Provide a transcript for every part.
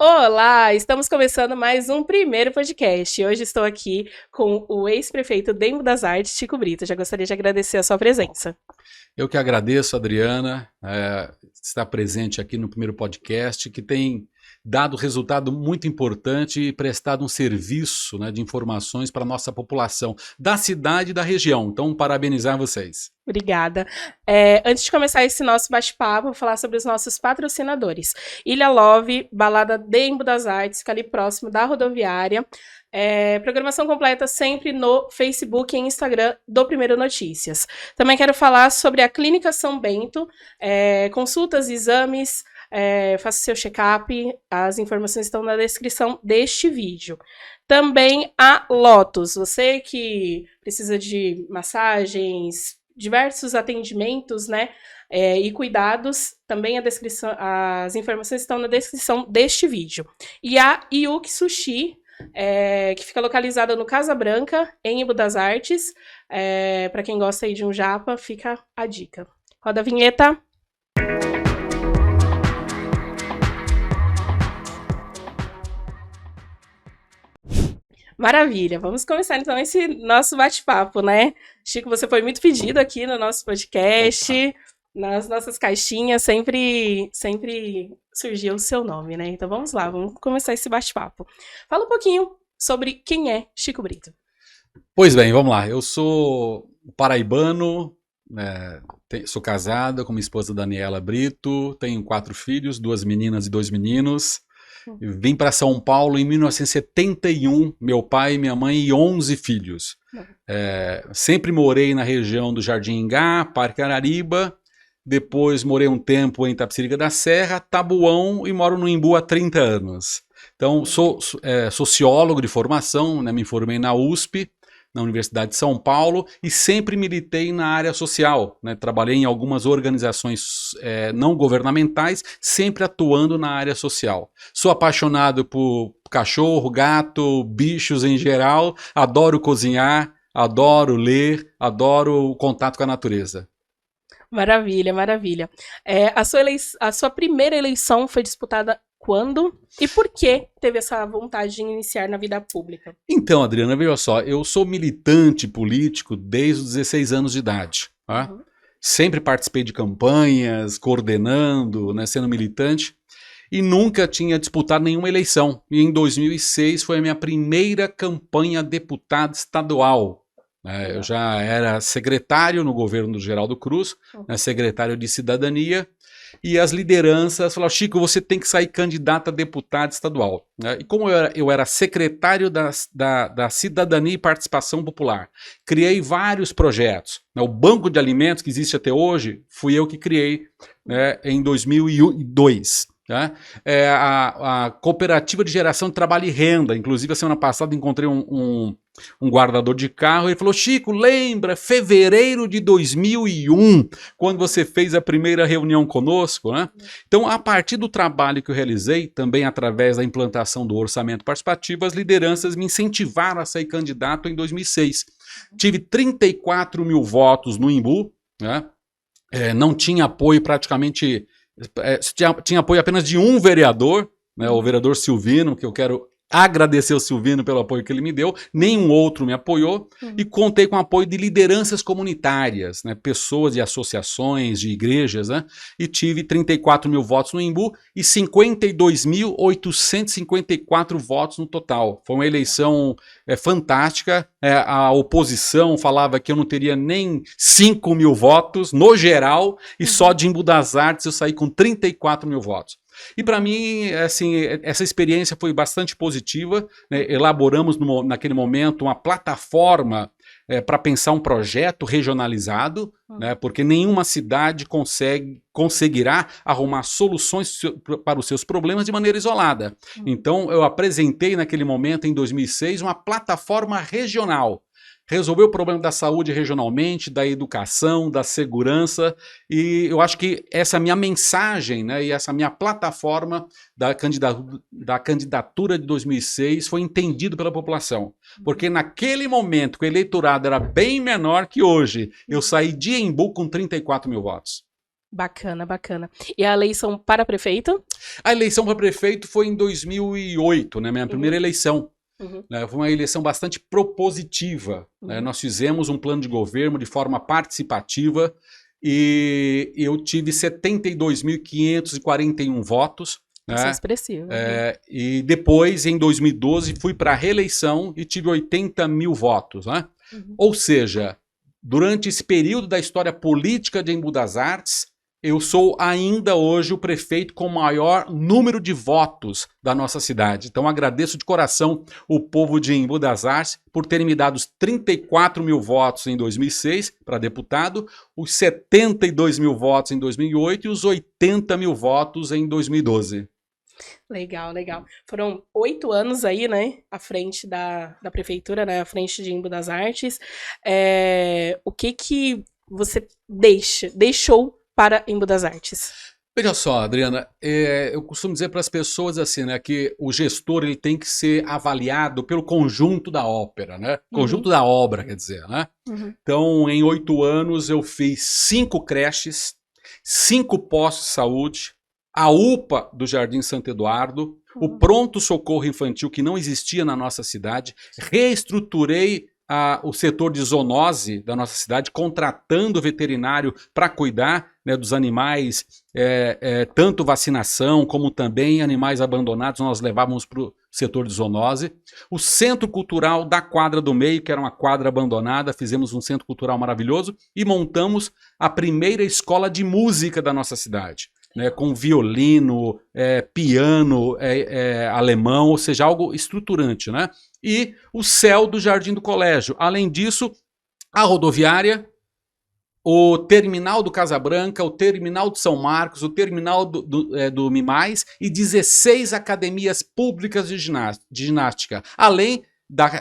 Olá, estamos começando mais um primeiro podcast. Hoje estou aqui com o ex-prefeito de Embu das Artes, Chico Brito. Já gostaria de agradecer a sua presença. Eu que agradeço, Adriana, estar presente aqui no primeiro podcast, que tem dado resultado muito importante e prestado um serviço, né, de informações para a nossa população da cidade e da região. Então, parabenizar vocês. Obrigada. Antes de começar esse nosso bate-papo, vou falar sobre os nossos patrocinadores. Ilha Love, balada de Embu das Artes, fica ali próximo da rodoviária. Programação completa sempre no Facebook e Instagram do Primeiro Notícias. Também quero falar sobre a Clínica São Bento, consultas, exames, faça seu check-up, as informações estão na descrição deste vídeo. Também a Lotus, você que precisa de massagens, diversos atendimentos, né, e cuidados, também as informações estão na descrição deste vídeo. E a Yuki Sushi, que fica localizada no Casa Branca, em Embu das Artes. Para quem gosta aí de um japa, fica a dica. Roda a vinheta. Maravilha, vamos começar então esse nosso bate-papo, né? Chico, você foi muito pedido aqui no nosso podcast, nas nossas caixinhas, sempre surgia o seu nome, né? Então vamos lá, vamos começar esse bate-papo. Fala um pouquinho sobre quem é Chico Brito. Pois bem, vamos lá. Eu sou paraibano, sou casado com minha esposa Daniela Brito, tenho 4 filhos, 2 meninas e 2 meninos. Vim para São Paulo em 1971, meu pai, minha mãe e 11 filhos. Sempre morei na região do Jardim Ingá, Parque Arariba, depois morei um tempo em Itapecerica da Serra, Taboão e moro no Embu há 30 anos. Então sou sociólogo de formação, né, me formei na USP, na Universidade de São Paulo, e sempre militei na área social, né? Trabalhei em algumas organizações não governamentais, sempre atuando na área social. Sou apaixonado por cachorro, gato, bichos em geral, adoro cozinhar, adoro ler, adoro o contato com a natureza. Maravilha, maravilha. A sua primeira eleição foi disputada quando e por que teve essa vontade de iniciar na vida pública? Então, Adriana, veja só, eu sou militante político desde os 16 anos de idade. Tá? Sempre participei de campanhas, coordenando, né, sendo militante, e nunca tinha disputado nenhuma eleição. E em 2006 foi a minha primeira campanha a deputado estadual. Eu já era secretário no governo do Geraldo Cruz, né, secretário de Cidadania, e as lideranças falaram: Chico, você tem que sair candidato a deputado estadual. E como eu era secretário da Cidadania e Participação Popular, criei vários projetos. O Banco de Alimentos, que existe até hoje, fui eu que criei, né, em 2002. Tá? A Cooperativa de Geração de Trabalho e Renda, inclusive a semana passada encontrei um guardador de carro, ele falou: Chico, lembra fevereiro de 2001, quando você fez a primeira reunião conosco, né? Então, a partir do trabalho que eu realizei, também através da implantação do orçamento participativo, as lideranças me incentivaram a sair candidato em 2006. Tive 34 mil votos no Embu, né? Não tinha apoio praticamente... Tinha apoio apenas de um vereador, né, o vereador Silvino, que eu quero agradecer ao Silvino pelo apoio que ele me deu, nenhum outro me apoiou, e contei com o apoio de lideranças comunitárias, né, pessoas de associações, de igrejas, né, e tive 34 mil votos no Embu e 52.854 votos no total. Foi uma eleição fantástica. A oposição falava que eu não teria nem 5 mil votos no geral, e só de Embu das Artes eu saí com 34 mil votos. E para mim, assim, essa experiência foi bastante positiva, né? Elaboramos naquele momento uma plataforma para pensar um projeto regionalizado, né? Porque nenhuma cidade conseguirá arrumar soluções para os seus problemas de maneira isolada. Então eu apresentei naquele momento, em 2006, uma plataforma regional. Resolver o problema da saúde regionalmente, da educação, da segurança, e eu acho que essa minha mensagem, né, e essa minha plataforma da candidatura de 2006 foi entendido pela população, porque naquele momento que o eleitorado era bem menor que hoje, eu saí de Embu com 34 mil votos. Bacana, bacana. E a eleição para prefeito? A eleição para prefeito foi em 2008, né? Minha primeira eleição. Foi uma eleição bastante propositiva. Né? Nós fizemos um plano de governo de forma participativa e eu tive 72.541 votos. Isso é Né? expressivo. E depois, em 2012, fui para a reeleição e tive 80 mil votos. Né? Ou seja, durante esse período da história política de Embu das Artes, eu sou ainda hoje o prefeito com o maior número de votos da nossa cidade. Então agradeço de coração o povo de Embu das Artes por terem me dado os 34 mil votos em 2006 para deputado, os 72 mil votos em 2008 e os 80 mil votos em 2012. Legal, legal. Foram 8 anos aí, né, à frente da prefeitura, né, à frente de Embu das Artes. O que você deixou para Embu das Artes? Veja só, Adriana, eu costumo dizer para as pessoas assim, né, que o gestor ele tem que ser avaliado pelo conjunto da ópera, né? Conjunto da obra, quer dizer, né? Então, em 8 anos eu fiz 5 creches, 5 postos de saúde, a UPA do Jardim Santo Eduardo, o pronto-socorro infantil que não existia na nossa cidade, reestruturei o setor de zoonose da nossa cidade, contratando veterinário para cuidar, né, dos animais, tanto vacinação como também animais abandonados, nós levávamos para o setor de zoonose. O Centro Cultural da Quadra do Meio, que era uma quadra abandonada, fizemos um centro cultural maravilhoso e montamos a primeira escola de música da nossa cidade. Né, com violino, piano alemão, ou seja, algo estruturante, né? E o céu do Jardim do Colégio. Além disso, a rodoviária, o terminal do Casa Branca, o terminal de São Marcos, o terminal do Mimais e 16 academias públicas de ginástica, além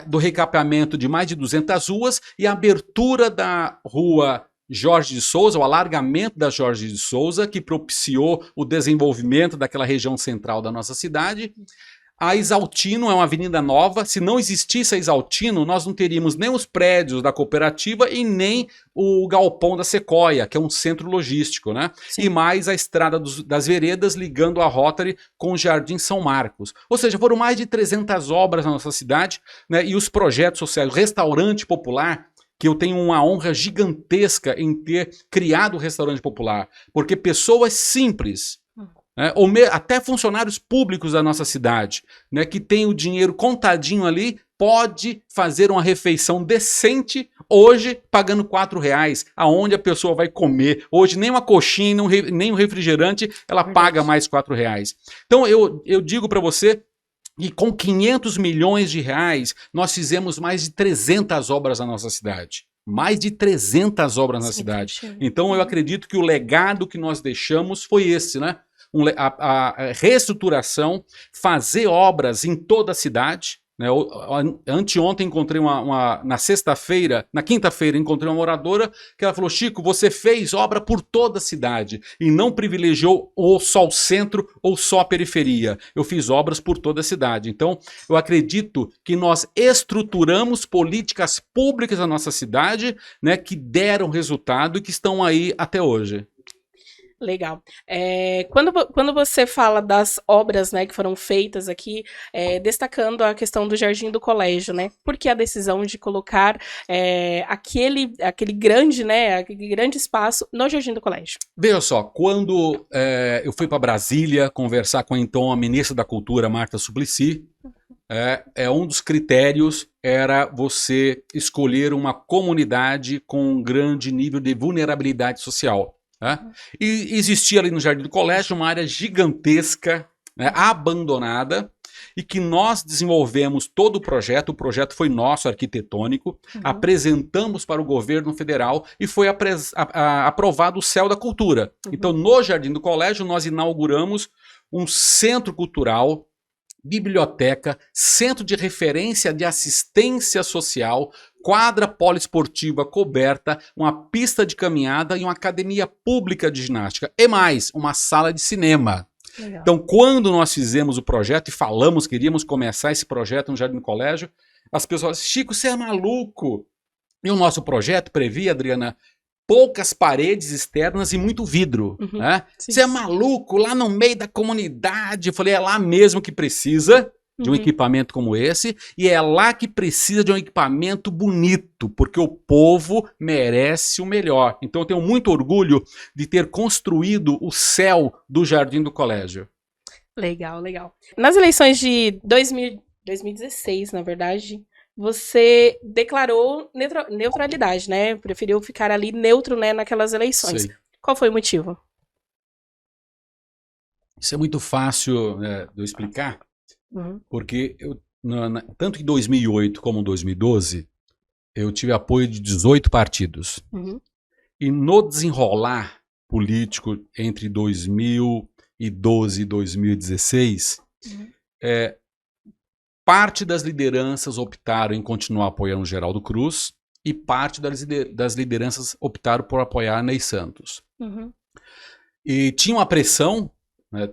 do recapeamento de mais de 200 ruas e a abertura da rua Jorge de Souza, o alargamento da Jorge de Souza, que propiciou o desenvolvimento daquela região central da nossa cidade. A Exaltino é uma avenida nova. Se não existisse a Exaltino, nós não teríamos nem os prédios da cooperativa e nem o galpão da Sequoia, que é um centro logístico, né? Sim. E mais a estrada das veredas ligando a Rotary com o Jardim São Marcos. Ou seja, foram mais de 300 obras na nossa cidade, né? E os projetos sociais, o restaurante popular, que eu tenho uma honra gigantesca em ter criado o restaurante popular, porque pessoas simples, né, ou até funcionários públicos da nossa cidade, né, que tem o dinheiro contadinho ali, pode fazer uma refeição decente hoje pagando R$4, aonde a pessoa vai comer. Hoje nem uma coxinha, nem um refrigerante, ela paga mais R$4. Então eu digo para você, e com 500 milhões de reais, nós fizemos mais de 300 obras na nossa cidade. Mais de 300 obras na cidade. Então eu acredito que o legado que nós deixamos foi esse, né? A reestruturação, fazer obras em toda a cidade. Né? Anteontem encontrei na sexta-feira, na quinta-feira encontrei uma moradora que ela falou: Chico, você fez obra por toda a cidade e não privilegiou ou só o centro ou só a periferia. Eu fiz obras por toda a cidade. Então eu acredito que nós estruturamos políticas públicas na nossa cidade, né, que deram resultado e que estão aí até hoje. Legal. Quando você fala das obras, né, que foram feitas aqui, destacando a questão do Jardim do Colégio, né? Por que a decisão de colocar aquele grande, né, aquele grande espaço no Jardim do Colégio? Veja só, quando eu fui para Brasília conversar com então a ministra da Cultura, Marta Suplicy, um dos critérios era você escolher uma comunidade com um grande nível de vulnerabilidade social. E existia ali no Jardim do Colégio uma área gigantesca, né, abandonada, e que nós desenvolvemos todo o projeto foi nosso, arquitetônico, apresentamos para o governo federal e foi aprovado o Céu da Cultura. Então no Jardim do Colégio nós inauguramos um centro cultural, biblioteca, centro de referência de assistência social, quadra poliesportiva coberta, uma pista de caminhada e uma academia pública de ginástica. E mais, uma sala de cinema. Legal. Então, quando nós fizemos o projeto e falamos que iríamos começar esse projeto no Jardim do Colégio, as pessoas falaram: Chico, você é maluco? E o nosso projeto previa, Adriana, poucas paredes externas e muito vidro. Né? Você é maluco, lá no meio da comunidade. Eu falei, é lá mesmo que precisa de um equipamento como esse, e é lá que precisa de um equipamento bonito, porque o povo merece o melhor. Então eu tenho muito orgulho de ter construído o céu do Jardim do Colégio. Legal, legal. Nas eleições de 2016, na verdade, você declarou neutralidade, né? Preferiu ficar ali neutro, né, naquelas eleições. Sei. Qual foi o motivo? Isso é muito fácil de eu explicar, porque tanto em 2008 como em 2012, eu tive apoio de 18 partidos. E no desenrolar político entre 2012 e 2016, parte das lideranças optaram em continuar apoiando o Geraldo Cruz e parte das lideranças optaram por apoiar Ney Santos. E tinha uma pressão, né,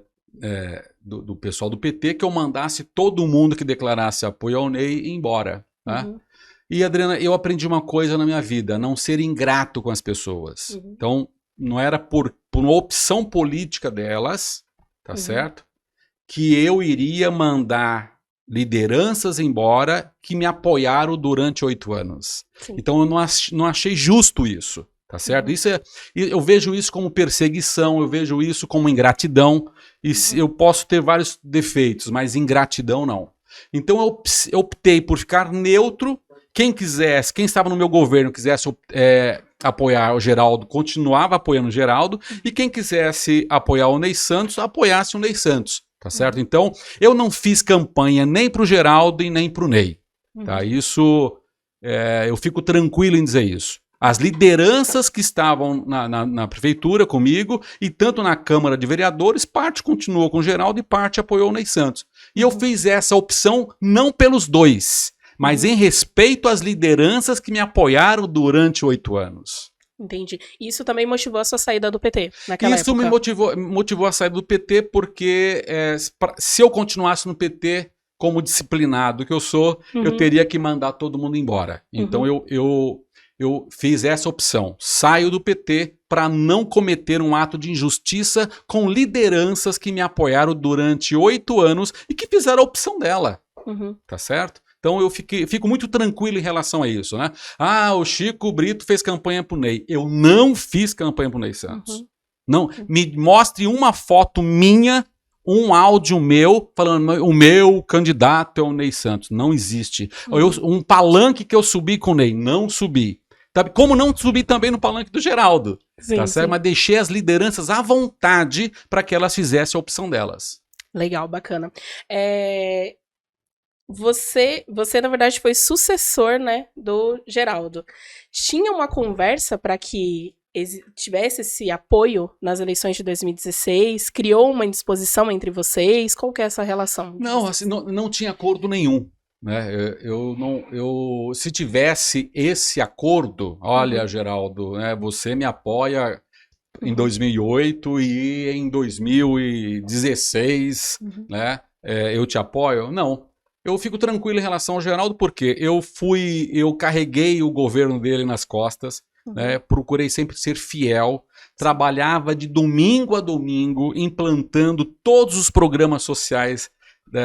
do pessoal do PT que eu mandasse todo mundo que declarasse apoio ao Ney ir embora. Tá? E, Adriana, eu aprendi uma coisa na minha vida, não ser ingrato com as pessoas. Então, não era por uma opção política delas, tá certo? Que eu iria mandar lideranças embora que me apoiaram durante 8 anos. Então, eu não achei justo isso. Tá certo? Eu vejo isso como perseguição, eu vejo isso como ingratidão, e eu posso ter vários defeitos, mas ingratidão não. Então eu optei por ficar neutro. Quem estava no meu governo quisesse apoiar o Geraldo, continuava apoiando o Geraldo, e quem quisesse apoiar o Ney Santos, apoiasse o Ney Santos, tá certo? Então eu não fiz campanha nem pro Geraldo e nem pro Ney. Tá? Isso, eu fico tranquilo em dizer isso. As lideranças que estavam na prefeitura comigo, e tanto na Câmara de Vereadores, parte continuou com o Geraldo e parte apoiou o Ney Santos. E eu fiz essa opção não pelos dois, mas em respeito às lideranças que me apoiaram durante 8 anos. Entendi. Isso também motivou a sua saída do PT naquela época? Isso me motivou a saída do PT porque se eu continuasse no PT como disciplinado que eu sou, eu teria que mandar todo mundo embora. Então eu fiz essa opção. Saio do PT para não cometer um ato de injustiça com lideranças que me apoiaram durante 8 anos e que fizeram a opção dela. Tá certo? Então eu fico muito tranquilo em relação a isso, né? O Chico Brito fez campanha pro Ney. Eu não fiz campanha pro Ney Santos. Não, me mostre uma foto minha, um áudio meu, falando o meu candidato é o Ney Santos. Não existe. Um palanque que eu subi com o Ney. Não subi. Como não subi também no palanque do Geraldo. Tá certo? Mas deixei as lideranças à vontade para que elas fizessem a opção delas. Legal, bacana. Você, na verdade, foi sucessor, né, do Geraldo. Tinha uma conversa para que tivesse esse apoio nas eleições de 2016? Criou uma indisposição entre vocês? Qual que é essa relação? Não, assim, não tinha acordo nenhum. Né? Se tivesse esse acordo, olha, Geraldo, né, você me apoia em 2008 e em 2016, né, eu te apoio? Não. Eu fico tranquilo em relação ao Geraldo porque eu carreguei o governo dele nas costas, né, procurei sempre ser fiel, trabalhava de domingo a domingo implantando todos os programas sociais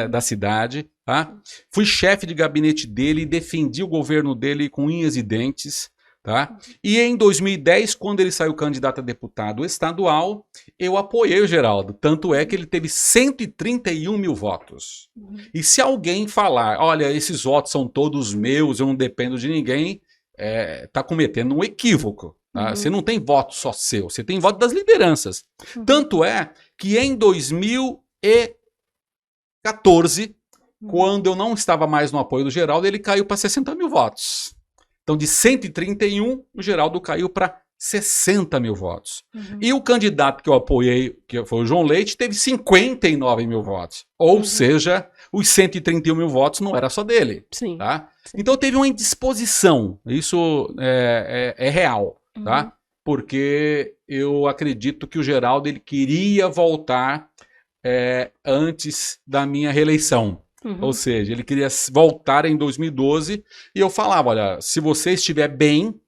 da cidade. Tá? Fui chefe de gabinete dele e defendi o governo dele com unhas e dentes. Tá? E em 2010, quando ele saiu candidato a deputado estadual, eu apoiei o Geraldo. Tanto é que ele teve 131 mil votos. E se alguém falar, olha, esses votos são todos meus, eu não dependo de ninguém, está cometendo um equívoco. Tá? Você não tem voto só seu, você tem voto das lideranças. Tanto é que em 2014, quando eu não estava mais no apoio do Geraldo, ele caiu para 60 mil votos. Então, de 131, o Geraldo caiu para 60 mil votos. E o candidato que eu apoiei, que foi o João Leite, teve 59 mil votos. Ou seja, os 131 mil votos não era só dele. Sim. Tá? Então, teve uma indisposição. Isso é real. Tá? Porque eu acredito que o Geraldo ele queria voltar antes da minha reeleição. Ou seja, ele queria voltar em 2012 e eu falava, olha, se você estiver bem,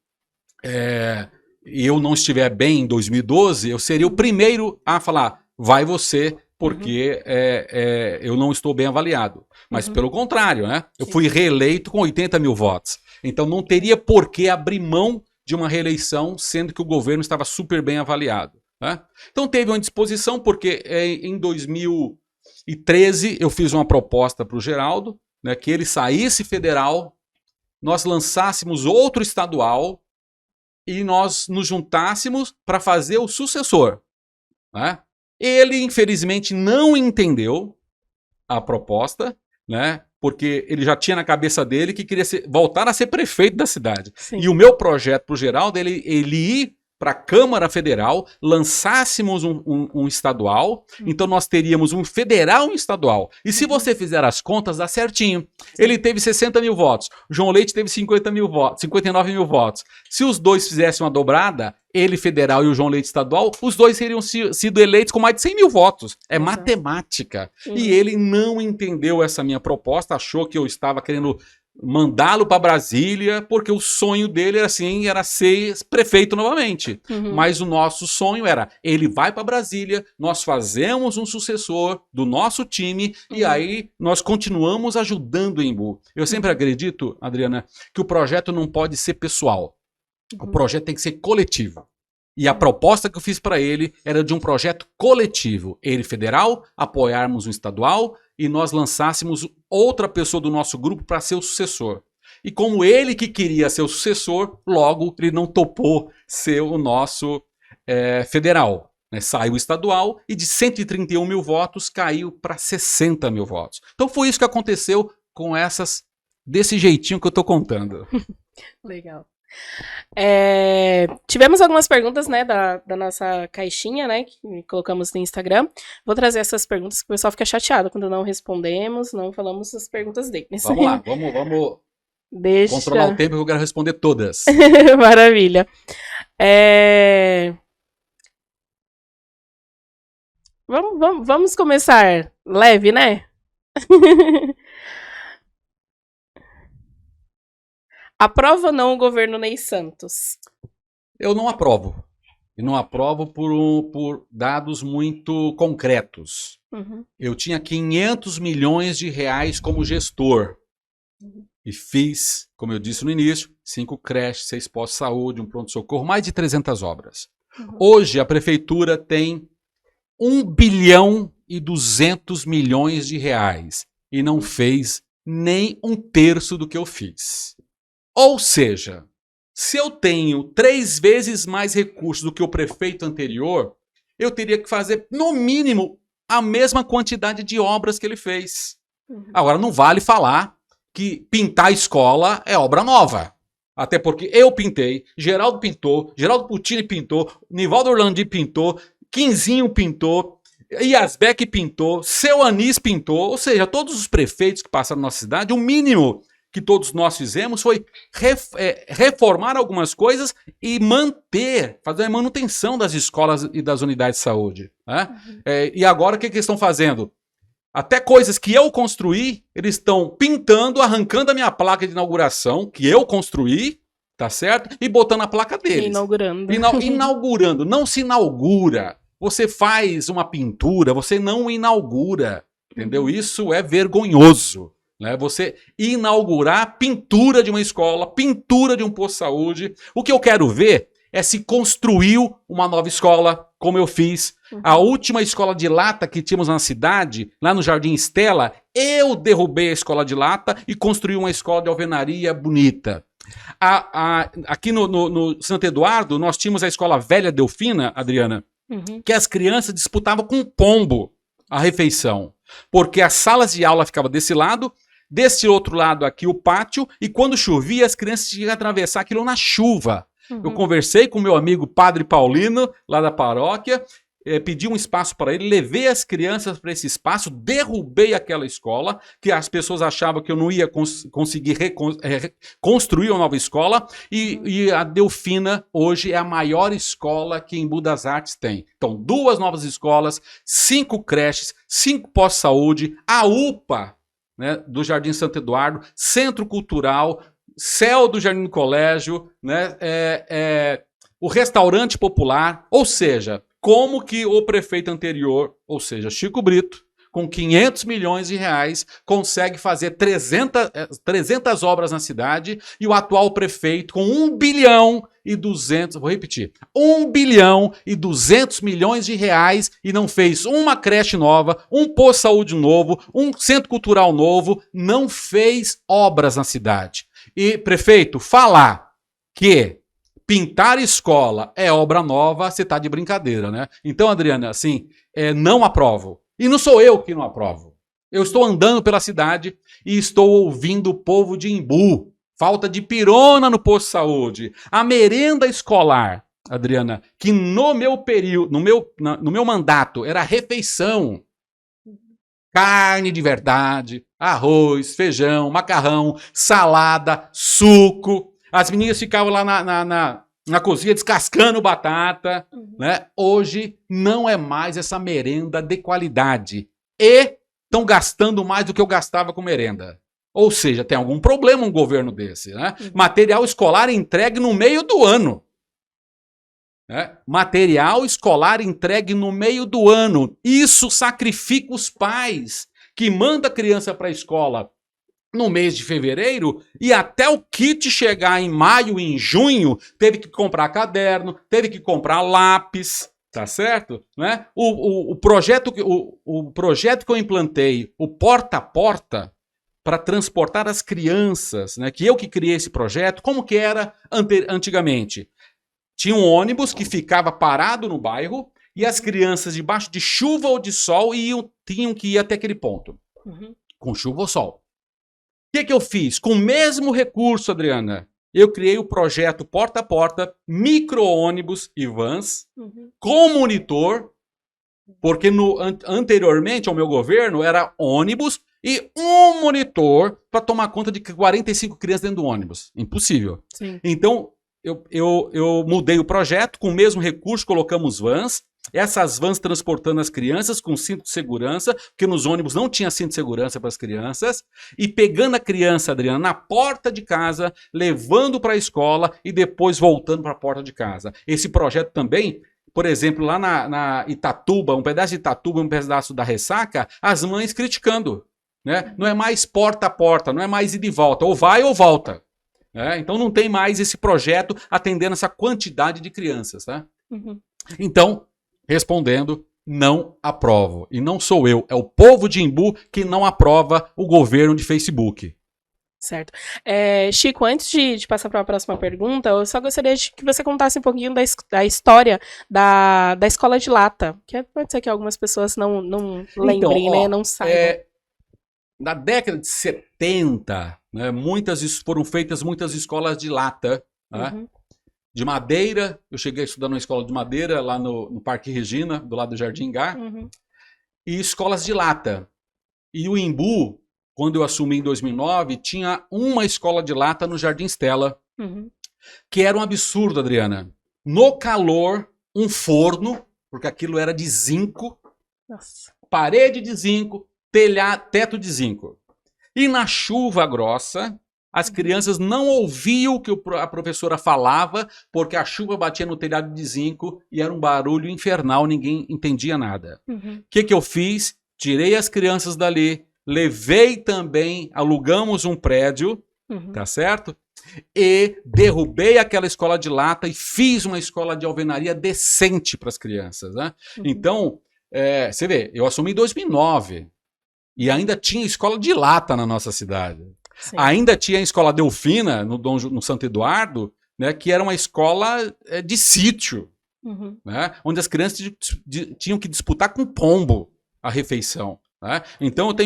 e eu não estiver bem em 2012, eu seria o primeiro a falar, vai você, porque eu não estou bem avaliado. Mas pelo contrário, né? Eu fui reeleito com 80 mil votos. Então não teria por que abrir mão de uma reeleição, sendo que o governo estava super bem avaliado. Né? Então teve uma disposição, porque em 2013 eu fiz uma proposta para o Geraldo, né, que ele saísse federal, nós lançássemos outro estadual e nós nos juntássemos para fazer o sucessor. Né? Ele, infelizmente, não entendeu a proposta, né? Porque ele já tinha na cabeça dele que queria voltar a ser prefeito da cidade. Sim. E o meu projeto para o Geraldo, ele ir para a Câmara Federal, lançássemos um estadual, então nós teríamos um federal e um estadual. E se você fizer as contas, dá certinho. Ele teve 60 mil votos, o João Leite teve 59 mil votos. Se os dois fizessem uma dobrada, ele federal e o João Leite estadual, os dois teriam sido eleitos com mais de 100 mil votos. É matemática. E ele não entendeu essa minha proposta, achou que eu estava querendo mandá-lo para Brasília, porque o sonho dele era assim, era ser prefeito novamente. Mas o nosso sonho era, ele vai para Brasília, nós fazemos um sucessor do nosso time e aí nós continuamos ajudando o Embu. Eu sempre acredito, Adriana, que o projeto não pode ser pessoal. O projeto tem que ser coletivo. E a proposta que eu fiz para ele era de um projeto coletivo. Ele federal, apoiarmos um estadual e nós lançássemos outra pessoa do nosso grupo para ser o sucessor. E como ele que queria ser o sucessor, logo ele não topou ser o nosso federal. Né? Saiu o estadual e de 131 mil votos caiu para 60 mil votos. Então foi isso que aconteceu com desse jeitinho que eu estou contando. Legal. Tivemos algumas perguntas, né, da nossa caixinha, né, que colocamos no Instagram. Vou trazer essas perguntas, que o pessoal fica chateado quando não respondemos, não falamos as perguntas deles. Vamos lá, vamos controlar o tempo que eu quero responder todas. Maravilha. Vamos começar leve, né? Aprova ou não o governo Ney Santos? Eu não aprovo. E não aprovo por dados muito concretos. Eu tinha 500 milhões de reais como gestor. E fiz, como eu disse no início, 5 creches, 6 postos de saúde, um pronto-socorro, mais de 300 obras. Hoje a prefeitura tem 1 bilhão e 200 milhões de reais. E não fez nem 1/3 do que eu fiz. Ou seja, se eu tenho 3 vezes mais recursos do que o prefeito anterior, eu teria que fazer, no mínimo, a mesma quantidade de obras que ele fez. Agora, não vale falar que pintar a escola é obra nova. Até porque eu pintei, Geraldo pintou, Geraldo Puccini pintou, Nivaldo Orlandi pintou, Quinzinho pintou, Yasbeck pintou, Seu Anis pintou. Ou seja, todos os prefeitos que passaram na nossa cidade, o mínimo que todos nós fizemos foi reformar algumas coisas e fazer a manutenção das escolas e das unidades de saúde. Né? E agora o que eles estão fazendo? Até coisas que eu construí, eles estão pintando, arrancando a minha placa de inauguração, que eu construí, tá certo? E botando a placa deles. Inaugurando. Inaugurando. Não se inaugura. Você faz uma pintura, você não inaugura. Entendeu? Isso é vergonhoso. Né? Você inaugurar pintura de uma escola, pintura de um posto de saúde. O que eu quero ver é se construiu uma nova escola, como eu fiz. A última escola de lata que tínhamos na cidade, lá no Jardim Estela, eu derrubei a escola de lata e construí uma escola de alvenaria bonita. Aqui no Santo Eduardo, nós tínhamos a escola Velha Delfina, Adriana, que as crianças disputavam com pombo a refeição. Porque as salas de aula ficavam desse lado, desse outro lado aqui o pátio, e quando chovia as crianças tinham que atravessar aquilo na chuva. Eu conversei com meu amigo Padre Paulino, lá da paróquia, pedi um espaço para ele, levei as crianças para esse espaço, derrubei aquela escola, que as pessoas achavam que eu não ia conseguir construir uma nova escola, e a Delfina hoje é a maior escola que Embu das Artes tem. Então, 2 novas escolas, 5 creches, 5 postos de saúde, a UPA, né, do Jardim Santo Eduardo, Centro Cultural, Céu do Jardim do Colégio, né, o restaurante popular, ou seja, como que o prefeito anterior, ou seja, Chico Brito, com 500 milhões de reais, consegue fazer 300 obras na cidade, e o atual prefeito, com 1 bilhão e 200, vou repetir, 1 bilhão e 200 milhões de reais, e não fez uma creche nova, um posto de saúde novo, um centro cultural novo, não fez obras na cidade. E, prefeito, falar que pintar escola é obra nova, você tá de brincadeira, né? Então, Adriana, assim, não aprovo. E não sou eu que não aprovo. Eu estou andando pela cidade e estou ouvindo o povo de Imbu. Falta de pirona no posto de saúde. A merenda escolar, Adriana, que no meu período, no meu mandato, era refeição. Carne de verdade, arroz, feijão, macarrão, salada, suco. As meninas ficavam lá na cozinha descascando batata, né? Hoje não é mais essa merenda de qualidade. E estão gastando mais do que eu gastava com merenda. Ou seja, tem algum problema um governo desse, né? Material escolar entregue no meio do ano. Né? Material escolar entregue no meio do ano. Isso sacrifica os pais que mandam a criança para a escola no mês de fevereiro, e até o kit chegar em maio e em junho, teve que comprar caderno, teve que comprar lápis, tá certo? Né? O projeto que eu implantei, o porta a porta, para transportar as crianças, né? Que eu que criei esse projeto, como que era antigamente? Tinha um ônibus que ficava parado no bairro, e as crianças, debaixo de chuva ou de sol, tinham que ir até aquele ponto, com chuva ou sol. O que eu fiz? Com o mesmo recurso, Adriana, eu criei o projeto Porta a Porta, micro-ônibus e vans, com monitor, porque anteriormente ao meu governo era ônibus e um monitor para tomar conta de 45 crianças dentro do ônibus. Impossível. Sim. Então, eu mudei o projeto, com o mesmo recurso colocamos vans, essas vans transportando as crianças com cinto de segurança, porque nos ônibus não tinha cinto de segurança para as crianças, e pegando a criança, Adriana, na porta de casa, levando para a escola e depois voltando para a porta de casa. Esse projeto também, por exemplo, lá na Itatuba, um pedaço de Itatuba, um pedaço da Ressaca, as mães criticando. Né? Não é mais porta a porta, não é mais ida e volta, ou vai ou volta. Então não tem mais esse projeto atendendo essa quantidade de crianças. Tá? Então, respondendo, não aprovo. E não sou eu, é o povo de Imbu que não aprova o governo de Facebook. Certo. Chico, antes de passar para a próxima pergunta, eu só gostaria de que você contasse um pouquinho da história da escola de lata. Que pode ser que algumas pessoas não lembrem, né? Não saibam. Na década de 70, né, foram feitas muitas escolas de lata, né? De madeira. Eu cheguei a estudar numa escola de madeira lá no Parque Regina, do lado do Jardim Gá, e escolas de lata. E o Imbu, quando eu assumi em 2009, tinha uma escola de lata no Jardim Stella, que era um absurdo, Adriana. No calor, um forno, porque aquilo era de zinco, parede de zinco, teto de zinco. E na chuva grossa, as crianças não ouviam o que a professora falava, porque a chuva batia no telhado de zinco e era um barulho infernal, ninguém entendia nada. O que eu fiz? Tirei as crianças dali, levei também, alugamos um prédio, tá certo? E derrubei aquela escola de lata e fiz uma escola de alvenaria decente para as crianças. Né? Então, você vê, eu assumi em 2009 e ainda tinha escola de lata na nossa cidade. Sim. Ainda tinha a escola Delfina, no Santo Eduardo, né, que era uma escola de sítio, né, onde as crianças tinham que disputar com pombo a refeição. Né? Então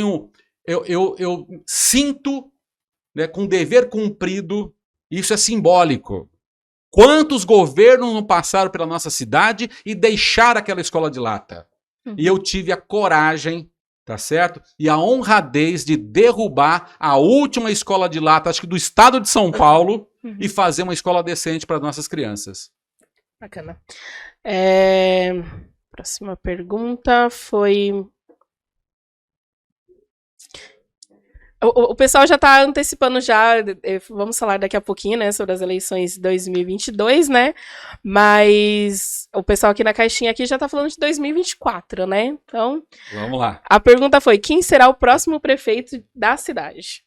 eu sinto, né, com dever cumprido, isso é simbólico. Quantos governos não passaram pela nossa cidade e deixaram aquela escola de lata? E eu tive a coragem, tá certo? E a honradez de derrubar a última escola de lata, acho que do estado de São Paulo, e fazer uma escola decente para nossas crianças. Bacana. Próxima pergunta foi... O pessoal já está antecipando já, vamos falar daqui a pouquinho, né, sobre as eleições de 2022, né, mas o pessoal aqui na caixinha aqui já está falando de 2024, né, então... Vamos lá. A pergunta foi, quem será o próximo prefeito da cidade?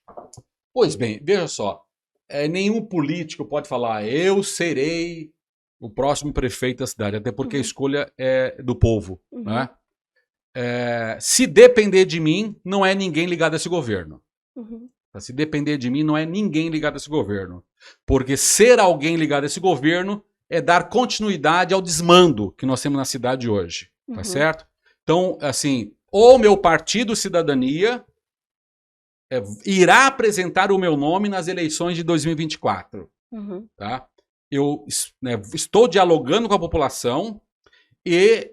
Pois bem, veja só, nenhum político pode falar, eu serei o próximo prefeito da cidade, até porque a escolha é do povo, né? Se depender de mim, não é ninguém ligado a esse governo. Se depender de mim, não é ninguém ligado a esse governo. Porque ser alguém ligado a esse governo é dar continuidade ao desmando que nós temos na cidade hoje. Tá certo? Então, assim, o meu partido Cidadania irá apresentar o meu nome nas eleições de 2024. Tá? Eu estou dialogando com a população e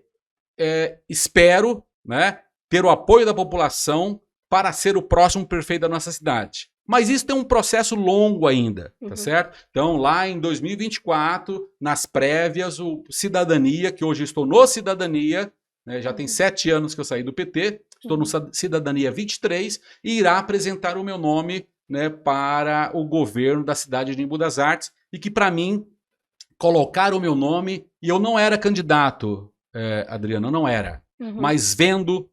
espero, né, ter o apoio da população para ser o próximo prefeito da nossa cidade. Mas isso tem um processo longo ainda, tá certo? Então, lá em 2024, nas prévias, o Cidadania, que hoje estou no Cidadania, né, já tem 7 anos que eu saí do PT, estou no Cidadania 23, e irá apresentar o meu nome, né, para o governo da cidade de Embu das Artes, e que, para mim, colocaram o meu nome, e eu não era candidato, Adriano, eu não era, mas vendo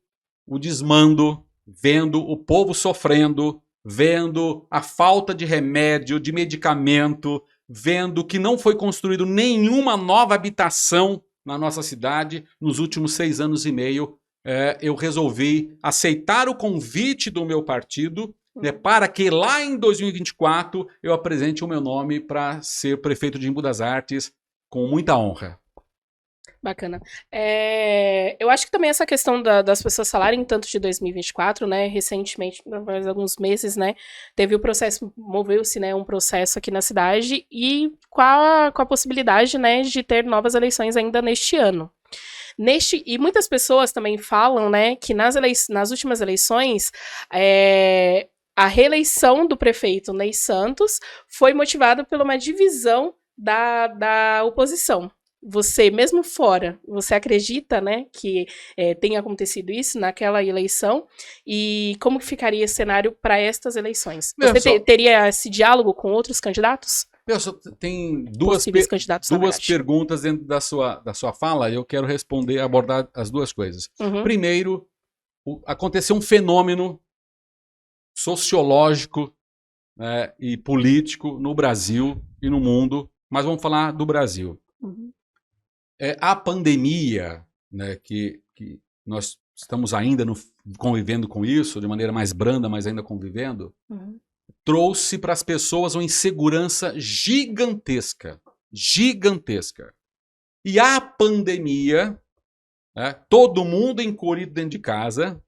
o desmando, vendo o povo sofrendo, vendo a falta de remédio, de medicamento, vendo que não foi construído nenhuma nova habitação na nossa cidade nos últimos 6 anos e meio, eu resolvi aceitar o convite do meu partido, né, para que lá em 2024 eu apresente o meu nome para ser prefeito de Embu das Artes com muita honra. Bacana. Eu acho que também essa questão das pessoas falarem tanto de 2024, né, recentemente, faz alguns meses, né, teve o processo, moveu-se, né, um processo aqui na cidade e com a possibilidade, né, de ter novas eleições ainda neste ano. E muitas pessoas também falam, né, que nas últimas eleições, a reeleição do prefeito Ney Santos foi motivada por uma divisão da oposição. Você, mesmo fora, você acredita, né, que tenha acontecido isso naquela eleição? E como que ficaria esse cenário para estas eleições? Você teria esse diálogo com outros candidatos? Tem duas perguntas dentro da sua fala e eu quero abordar as duas coisas. Primeiro, aconteceu um fenômeno sociológico, né, e político no Brasil e no mundo, mas vamos falar do Brasil. A pandemia, né, que nós estamos ainda convivendo com isso, de maneira mais branda, mas ainda convivendo, trouxe para as pessoas uma insegurança gigantesca. Gigantesca. E a pandemia, né, todo mundo encolhido dentro de casa,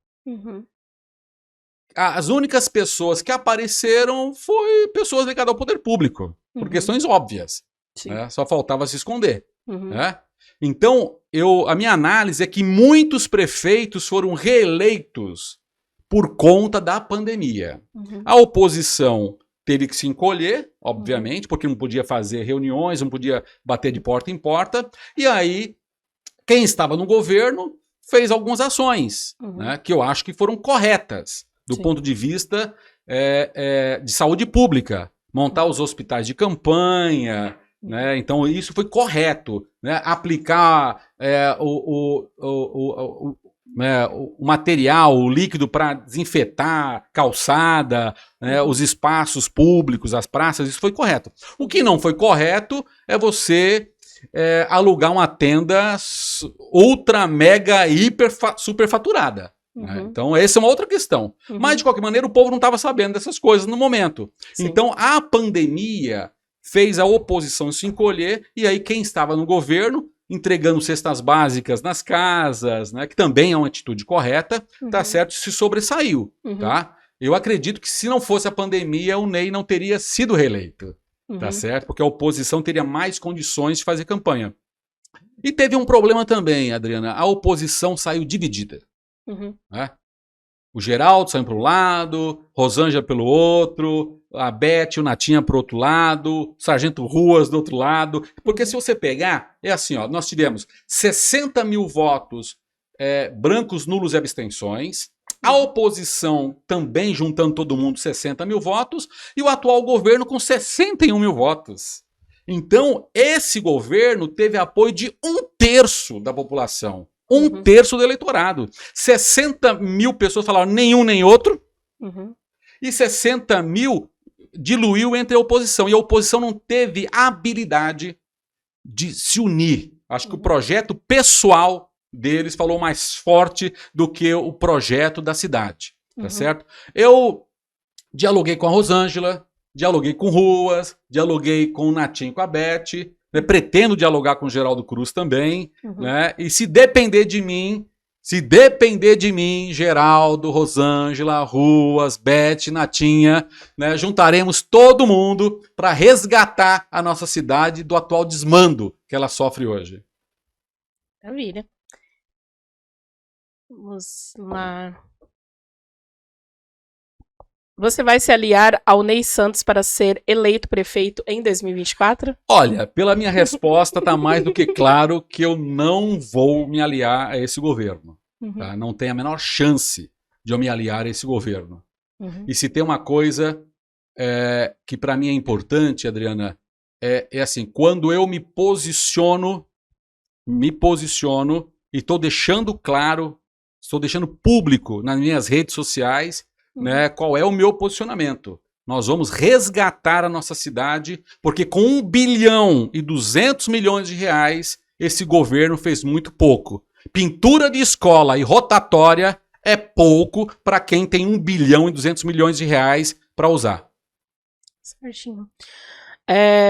as únicas pessoas que apareceram foram pessoas ligadas ao poder público, por questões óbvias. Né, só faltava se esconder. Né? Então, a minha análise é que muitos prefeitos foram reeleitos por conta da pandemia. A oposição teve que se encolher, obviamente, porque não podia fazer reuniões, não podia bater de porta em porta, e aí quem estava no governo fez algumas ações, né, que eu acho que foram corretas, do ponto de vista de saúde pública. Montar os hospitais de campanha, né, então isso foi correto, né, aplicar o material, o líquido para desinfetar calçada, né, os espaços públicos, as praças, isso foi correto. O que não foi correto é você alugar uma tenda ultra, mega, hiper, superfaturada. Né? Então essa é uma outra questão. Mas de qualquer maneira o povo não estava sabendo dessas coisas no momento. Então a pandemia fez a oposição se encolher e aí quem estava no governo entregando cestas básicas nas casas, né, que também é uma atitude correta, tá certo, se sobressaiu, tá? Eu acredito que se não fosse a pandemia, o Ney não teria sido reeleito, tá certo? Porque a oposição teria mais condições de fazer campanha. E teve um problema também, Adriana, a oposição saiu dividida, né? O Geraldo saiu para um lado, Rosângela pelo outro, a Beth e o Natinha para o outro lado, o Sargento Ruas do outro lado. Porque se você pegar, é assim, ó, nós tivemos 60 mil votos brancos, nulos e abstenções, A oposição também juntando todo mundo 60 mil votos e o atual governo com 61 mil votos. Então, esse governo teve apoio de 1/3 da população. 1/3 do eleitorado. 60 mil pessoas falaram nenhum nem outro. E 60 mil diluiu entre a oposição. E a oposição não teve a habilidade de se unir. Acho que o projeto pessoal deles falou mais forte do que o projeto da cidade. Tá certo? Eu dialoguei com a Rosângela, dialoguei com Ruas, dialoguei com o Natinho e com a Beth, né? Pretendo dialogar com o Geraldo Cruz também, né? E se depender de mim, Geraldo, Rosângela, Ruas, Beth, Natinha, né? Juntaremos todo mundo para resgatar a nossa cidade do atual desmando que ela sofre hoje. Maravilha. Vamos lá. Você vai se aliar ao Ney Santos para ser eleito prefeito em 2024? Olha, pela minha resposta está mais do que claro que eu não vou me aliar a esse governo. Tá? Não tem a menor chance de eu me aliar a esse governo. E se tem uma coisa que para mim é importante, Adriana, é assim, quando eu me posiciono e estou deixando claro, estou deixando público nas minhas redes sociais, né, qual é o meu posicionamento. Nós vamos resgatar a nossa cidade, porque com 1,2 bilhão de reais, esse governo fez muito pouco. Pintura de escola e rotatória é pouco para quem tem 1,2 bilhão de reais para usar. Certinho.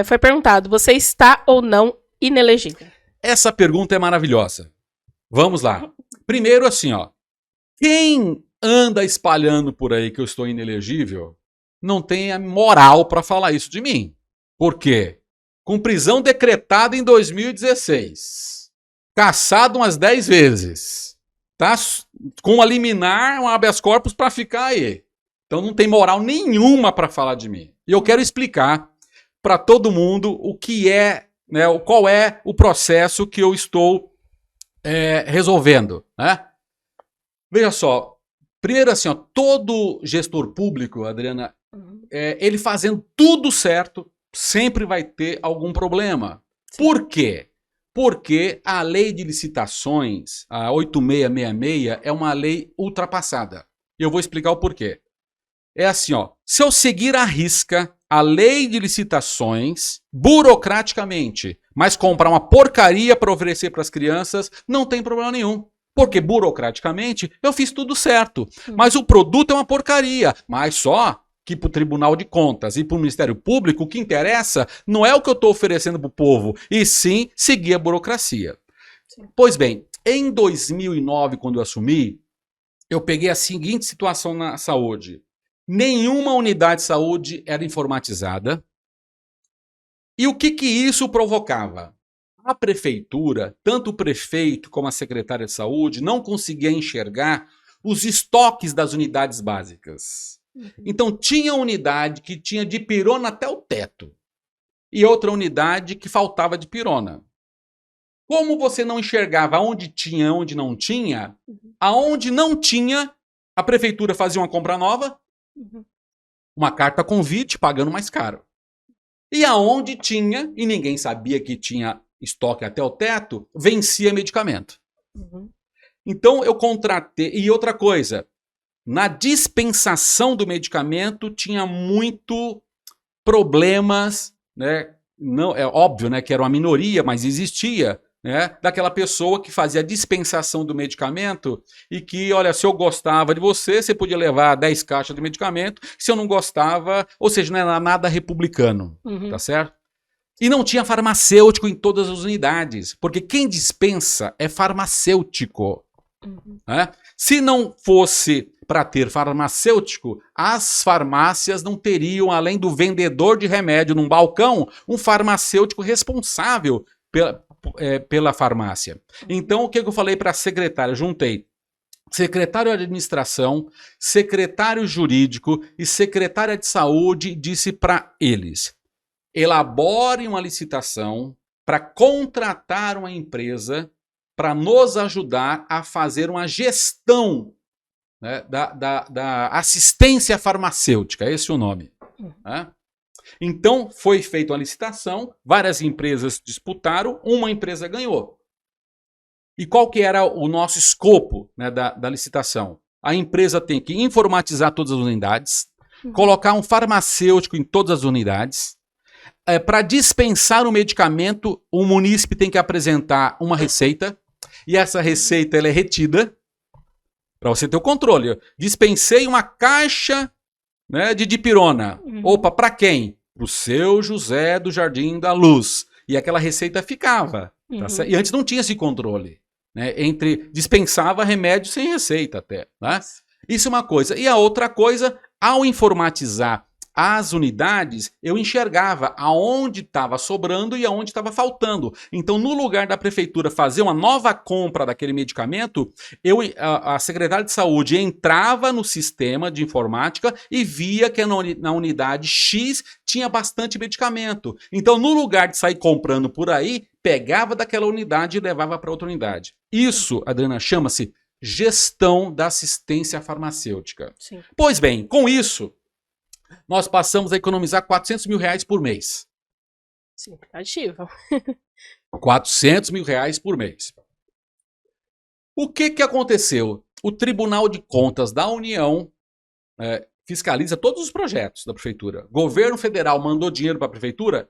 Foi perguntado, você está ou não inelegível? Essa pergunta é maravilhosa. Vamos lá. Primeiro assim, ó. Quem anda espalhando por aí que eu estou inelegível não tem a moral para falar isso de mim. Por quê? Com prisão decretada em 2016. Caçado umas 10 vezes. Tá? Com a liminar, um habeas corpus para ficar aí. Então não tem moral nenhuma para falar de mim. E eu quero explicar para todo mundo o que é, né, qual é o processo que eu estou resolvendo, né? Veja só, primeiro assim, ó, todo gestor público, Adriana, ele fazendo tudo certo, sempre vai ter algum problema. Sim. Por quê? Porque a lei de licitações, a 8666, é uma lei ultrapassada. E eu vou explicar o porquê. É assim, ó, se eu seguir à risca a lei de licitações, burocraticamente, mas comprar uma porcaria para oferecer para as crianças, não tem problema nenhum. Porque burocraticamente eu fiz tudo certo. Mas o produto é uma porcaria. Mas só que para o Tribunal de Contas e para o Ministério Público, o que interessa não é o que eu estou oferecendo para o povo, e sim seguir a burocracia. Sim. Pois bem, em 2009, quando eu assumi, eu peguei a seguinte situação na saúde. Nenhuma unidade de saúde era informatizada. E o que isso provocava? A prefeitura, tanto o prefeito como a secretária de saúde, não conseguia enxergar os estoques das unidades básicas. Então tinha unidade que tinha dipirona até o teto e outra unidade que faltava dipirona. Como você não enxergava onde tinha, onde não tinha, aonde não tinha, a prefeitura fazia uma compra nova, uma carta convite pagando mais caro. E aonde tinha, e ninguém sabia que tinha estoque até o teto, vencia medicamento. Então eu contratei. E outra coisa, na dispensação do medicamento tinha muito problemas, né? Não, é óbvio, né, que era uma minoria, mas existia, né, daquela pessoa que fazia a dispensação do medicamento e que, olha, se eu gostava de você, você podia levar 10 caixas de medicamento, se eu não gostava, ou seja, não era nada republicano, tá certo? E não tinha farmacêutico em todas as unidades, porque quem dispensa é farmacêutico. Né? Se não fosse para ter farmacêutico, as farmácias não teriam, além do vendedor de remédio num balcão, um farmacêutico responsável pela farmácia. Então, o que eu falei para a secretária? Eu juntei secretário de administração, secretário jurídico e secretária de saúde, e disse para eles: elaborem uma licitação para contratar uma empresa para nos ajudar a fazer uma gestão, né, da assistência farmacêutica, esse é o nome. Né? Então, foi feita uma licitação, várias empresas disputaram, uma empresa ganhou. E qual que era o nosso escopo, né, da licitação? A empresa tem que informatizar todas as unidades, colocar um farmacêutico em todas as unidades. Para dispensar o medicamento, o munícipe tem que apresentar uma receita, e essa receita ela é retida, para você ter o controle. Dispensei uma caixa, né, de dipirona. Opa, para quem? Para o seu José do Jardim da Luz. E aquela receita ficava. Tá certo? E antes não tinha esse controle. Né, dispensava remédio sem receita até. Né? Isso é uma coisa. E a outra coisa, ao informatizar as unidades, eu enxergava aonde estava sobrando e aonde estava faltando. Então, no lugar da prefeitura fazer uma nova compra daquele medicamento, a secretária de saúde entrava no sistema de informática e via que na unidade X tinha bastante medicamento. Então, no lugar de sair comprando por aí, pegava daquela unidade e levava para outra unidade. Isso, Adriana, chama-se gestão da assistência farmacêutica. Sim. Pois bem, com isso, nós passamos a economizar R$400 mil por mês. Significativo. R$400 mil por mês. O que aconteceu? O Tribunal de Contas da União fiscaliza todos os projetos da prefeitura. Governo federal mandou dinheiro para a prefeitura,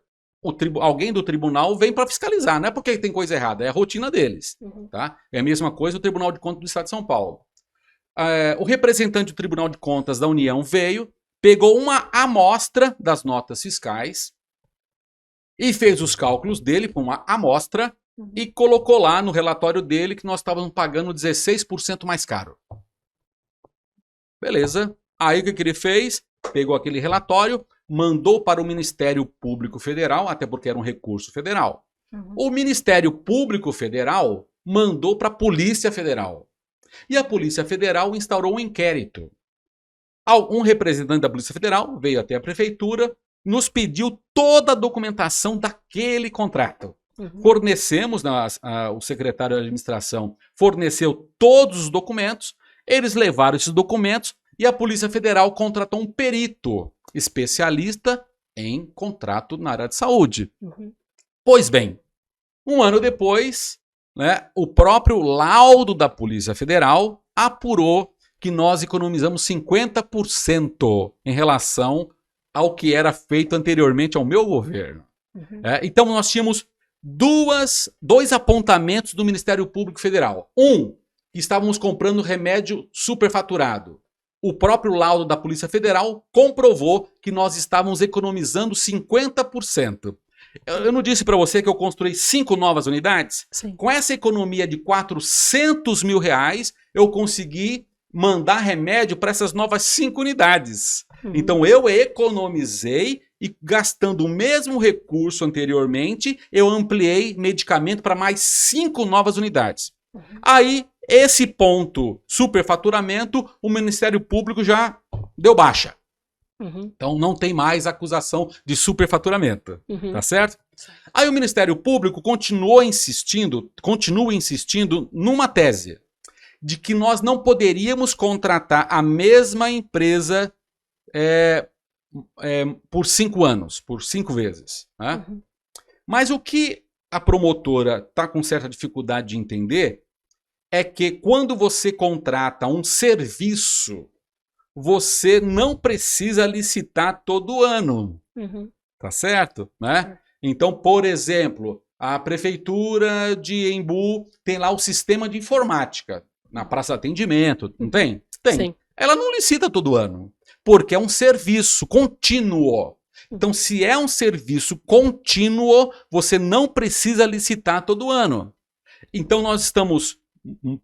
alguém do tribunal vem para fiscalizar. Não é porque tem coisa errada, é a rotina deles. Tá? É a mesma coisa o Tribunal de Contas do Estado de São Paulo. O representante do Tribunal de Contas da União veio, pegou uma amostra das notas fiscais e fez os cálculos dele com uma amostra e colocou lá no relatório dele que nós estávamos pagando 16% mais caro. Beleza. Aí o que ele fez? Pegou aquele relatório, mandou para o Ministério Público Federal, até porque era um recurso federal. O Ministério Público Federal mandou para a Polícia Federal. E a Polícia Federal instaurou um inquérito. Um representante da Polícia Federal veio até a prefeitura, nos pediu toda a documentação daquele contrato. Fornecemos, o secretário de administração forneceu todos os documentos, eles levaram esses documentos e a Polícia Federal contratou um perito especialista em contrato na área de saúde. Pois bem, um ano depois, né, o próprio laudo da Polícia Federal apurou que nós economizamos 50% em relação ao que era feito anteriormente ao meu governo. Então nós tínhamos dois apontamentos do Ministério Público Federal. Que estávamos comprando remédio superfaturado. O próprio laudo da Polícia Federal comprovou que nós estávamos economizando 50%. Eu não disse para você que eu construí 5 novas unidades? Sim. Com essa economia de R$400 mil, eu consegui mandar remédio para essas novas 5 unidades. Então eu economizei e, gastando o mesmo recurso anteriormente, eu ampliei medicamento para mais 5 novas unidades. Aí, esse ponto, superfaturamento, o Ministério Público já deu baixa. Então não tem mais acusação de superfaturamento. Tá certo? Aí o Ministério Público continua insistindo numa tese de que nós não poderíamos contratar a mesma empresa por 5 anos, por 5 vezes. Né? Mas o que a promotora está com certa dificuldade de entender é que quando você contrata um serviço, você não precisa licitar todo ano. Tá certo? Né? Então, por exemplo, a prefeitura de Embu tem lá o sistema de informática na praça de atendimento, não tem? Tem. Sim. Ela não licita todo ano, porque é um serviço contínuo. Então, se é um serviço contínuo, você não precisa licitar todo ano. Então, nós estamos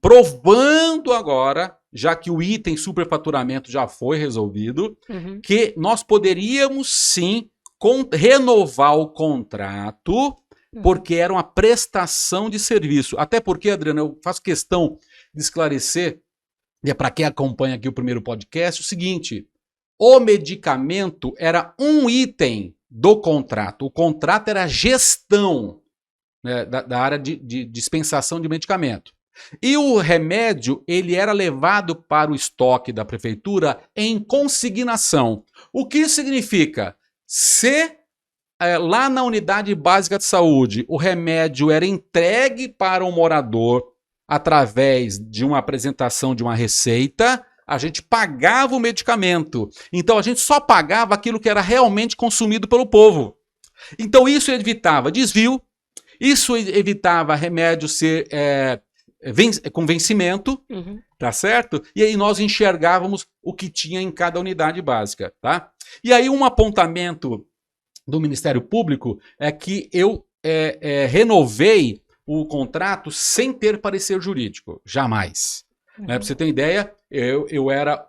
provando agora, já que o item superfaturamento já foi resolvido, que nós poderíamos sim renovar o contrato, porque era uma prestação de serviço. Até porque, Adriana, eu faço questão de esclarecer, e é para quem acompanha aqui o primeiro podcast, o seguinte: o medicamento era um item do contrato. O contrato era a gestão, né, da área de dispensação de medicamento. E o remédio, ele era levado para o estoque da prefeitura em consignação. O que isso significa? Se lá na unidade básica de saúde o remédio era entregue para o morador através de uma apresentação de uma receita, a gente pagava o medicamento. Então a gente só pagava aquilo que era realmente consumido pelo povo. Então isso evitava desvio, isso evitava remédio ser com vencimento, tá certo? E aí nós enxergávamos o que tinha em cada unidade básica, tá? E aí um apontamento do Ministério Público é que eu renovei o contrato sem ter parecer jurídico, jamais. Né? Para você ter ideia, eu era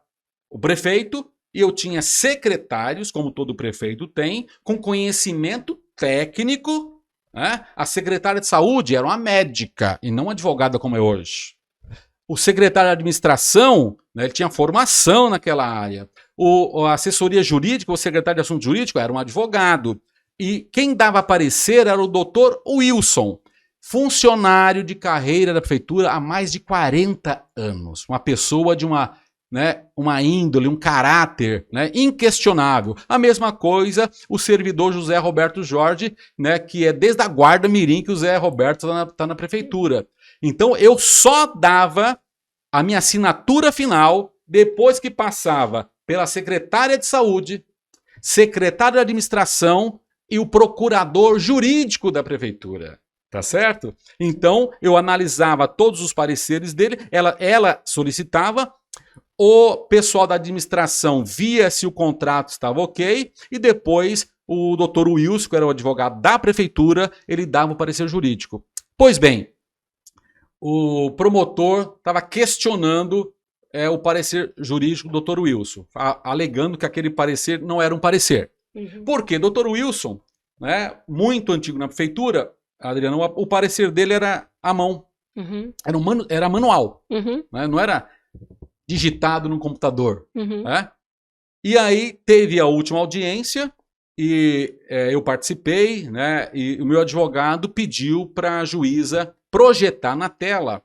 o prefeito e eu tinha secretários, como todo prefeito tem, com conhecimento técnico. Né? A secretária de saúde era uma médica e não uma advogada como é hoje. O secretário de administração, né, ele tinha formação naquela área. A assessoria jurídica, o secretário de assunto jurídico era um advogado. E quem dava parecer era o doutor Wilson, funcionário de carreira da prefeitura há mais de 40 anos. Uma pessoa de uma índole, um caráter, né, inquestionável. A mesma coisa o servidor José Roberto Jorge, né, que é desde a guarda mirim que o Zé Roberto está na prefeitura. Então eu só dava a minha assinatura final depois que passava pela secretária de saúde, secretário de administração e o procurador jurídico da prefeitura. Tá certo? Então eu analisava todos os pareceres dele, ela solicitava, o pessoal da administração via se o contrato estava ok e depois o doutor Wilson, que era o advogado da prefeitura, ele dava o parecer jurídico. Pois bem, o promotor estava questionando o parecer jurídico do Dr. Wilson, alegando que aquele parecer não era um parecer. Porque Dr. Wilson, né, muito antigo na prefeitura, Adriano, o parecer dele era à mão. Era manual. Né, não era digitado no computador. Né? E aí teve a última audiência e eu participei, né, e o meu advogado pediu para a juíza projetar na tela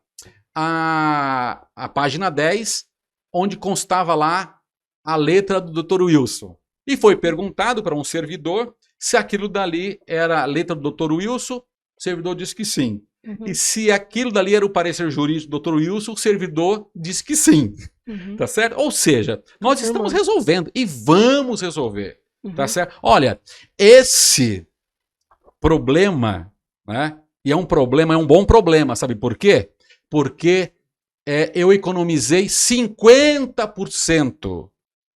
a página 10, onde constava lá a letra do Dr. Wilson. E foi perguntado para um servidor se aquilo dali era a letra do Dr. Wilson, o servidor disse que sim. E se aquilo dali era o parecer jurídico do Dr. Wilson, o servidor disse que sim. Tá certo? Ou seja, nós estamos resolvendo e vamos resolver. Tá certo? Olha, esse problema, né? E é um bom problema, sabe por quê? Porque eu economizei 50%.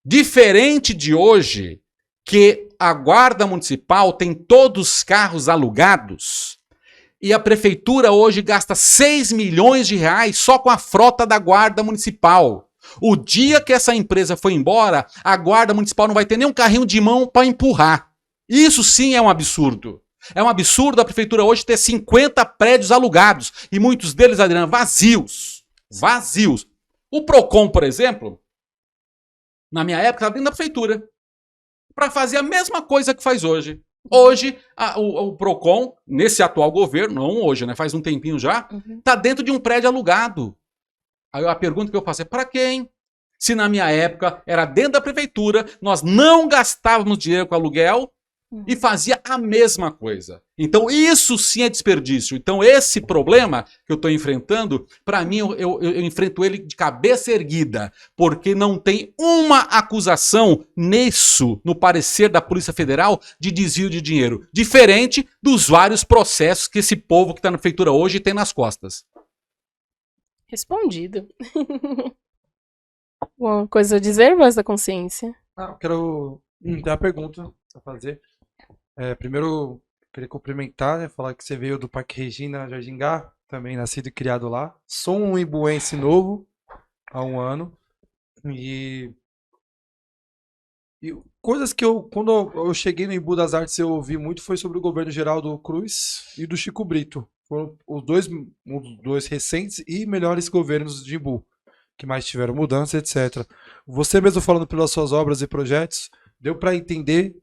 Diferente de hoje, que a Guarda Municipal tem todos os carros alugados e a Prefeitura hoje gasta 6 milhões de reais só com a frota da Guarda Municipal. O dia que essa empresa for embora, a Guarda Municipal não vai ter nem um carrinho de mão para empurrar. Isso sim é um absurdo. É um absurdo a Prefeitura hoje ter 50 prédios alugados e muitos deles, Adriano, vazios. Vazios. O Procon, por exemplo, na minha época, estava dentro da Prefeitura para fazer a mesma coisa que faz hoje. Hoje, o Procon, nesse atual governo, não hoje, né, faz um tempinho já, está dentro de um prédio alugado. Aí a pergunta que eu faço é para quem? Se na minha época era dentro da prefeitura, nós não gastávamos dinheiro com aluguel e fazia a mesma coisa. Então isso sim é desperdício. Então esse problema que eu estou enfrentando, para mim eu enfrento ele de cabeça erguida, porque não tem uma acusação no parecer da Polícia Federal de desvio de dinheiro, diferente dos vários processos que esse povo que está na prefeitura hoje tem nas costas. Respondido. Uma coisa a dizer, voz da consciência? Eu quero ter uma pergunta para fazer. Primeiro, queria cumprimentar, né, falar que você veio do Parque Regina Jardingá, também nascido e criado lá. Sou um imbuense novo, há 1 ano. E coisas que quando eu cheguei no Embu das Artes, eu ouvi muito, foi sobre o governo Geraldo Cruz e do Chico Brito. Foram os dois recentes e melhores governos de Embu, que mais tiveram mudança, etc. Você mesmo falando pelas suas obras e projetos, deu para entender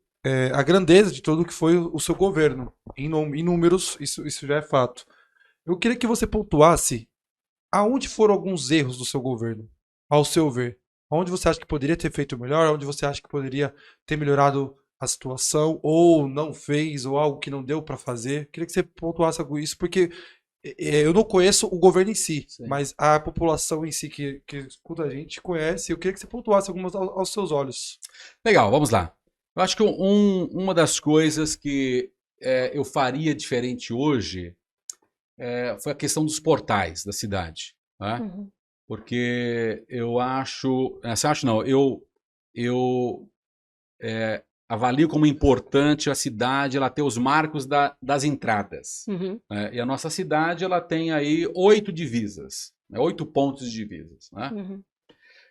a grandeza de tudo que foi o seu governo. Em números, isso já é fato. Eu queria que você pontuasse aonde foram alguns erros do seu governo, ao seu ver? Onde você acha que poderia ter feito melhor? Onde você acha que poderia ter melhorado a situação? Ou não fez? Ou algo que não deu para fazer? Queria que você pontuasse algo isso, porque eu não conheço o governo em si, Sim. mas a população em si que escuta a gente conhece. Eu queria que você pontuasse algumas aos seus olhos. Legal, vamos lá. Eu acho que uma das coisas que eu faria diferente hoje foi a questão dos portais da cidade. Né? Uhum. Porque eu acho... Você acha não? Eu avalio como importante a cidade ela ter os marcos das entradas. Uhum. Né? E a nossa cidade ela tem aí 8 divisas, né? 8 pontos de divisas. Né? Uhum.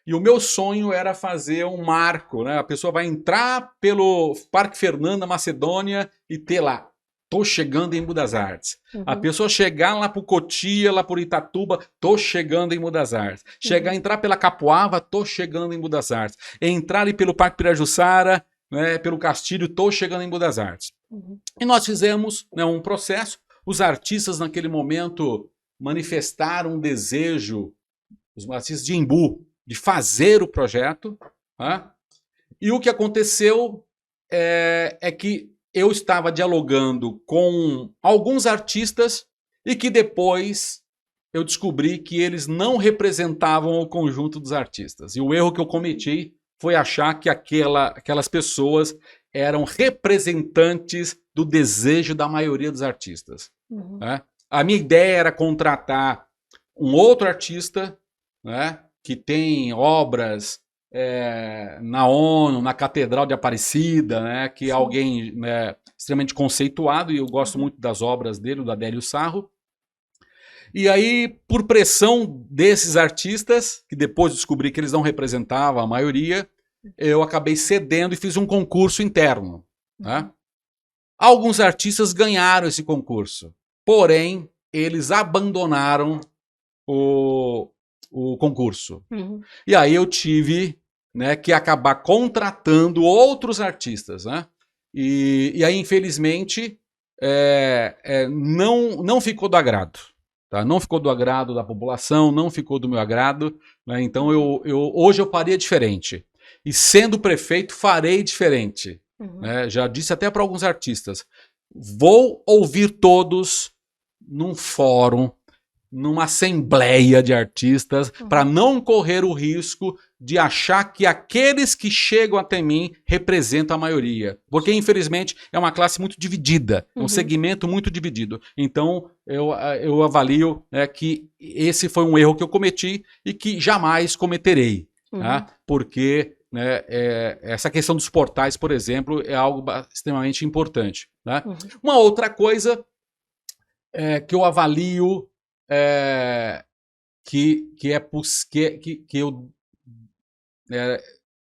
E o meu sonho era fazer um marco, né? A pessoa vai entrar pelo Parque Fernando da Macedônia e ter lá, tô chegando em Embu das Artes. Uhum. A pessoa chegar lá por Cotia, lá por Itatuba, tô chegando em Embu das Artes. Entrar pela Capoava, tô chegando em Embu das Artes. Entrar ali pelo Parque Pirajussara, né, pelo Castilho, tô chegando em Embu das Artes. Uhum. E nós fizemos, né, um processo. Os artistas naquele momento manifestaram um desejo, os artistas de Embu, de fazer o projeto. Né? E o que aconteceu é que eu estava dialogando com alguns artistas e que depois eu descobri que eles não representavam o conjunto dos artistas. E o erro que eu cometi foi achar que aquelas pessoas eram representantes do desejo da maioria dos artistas. Uhum. Né? A minha ideia era contratar um outro artista, né, que tem obras na ONU, na Catedral de Aparecida, né, que é alguém, né, extremamente conceituado, e eu gosto muito das obras dele, do Adélio Sarro. E aí, por pressão desses artistas, que depois descobri que eles não representavam a maioria, eu acabei cedendo e fiz um concurso interno. Né? Alguns artistas ganharam esse concurso, porém, eles abandonaram o concurso. Uhum. E aí eu tive, né, que acabar contratando outros artistas. Né? E aí, infelizmente, não ficou do agrado. Tá? Não ficou do agrado da população, não ficou do meu agrado. Né? Então, hoje eu faria diferente. E sendo prefeito, farei diferente. Uhum. Né? Já disse até para alguns artistas. Vou ouvir todos num fórum, numa assembleia de artistas, para não correr o risco de achar que aqueles que chegam até mim representam a maioria. Porque, infelizmente, é uma classe muito dividida, um segmento muito dividido. Então, eu avalio que esse foi um erro que eu cometi e que jamais cometerei. Tá? Porque né, essa questão dos portais, por exemplo, é algo extremamente importante. Né? Uma outra coisa que eu avalio que eu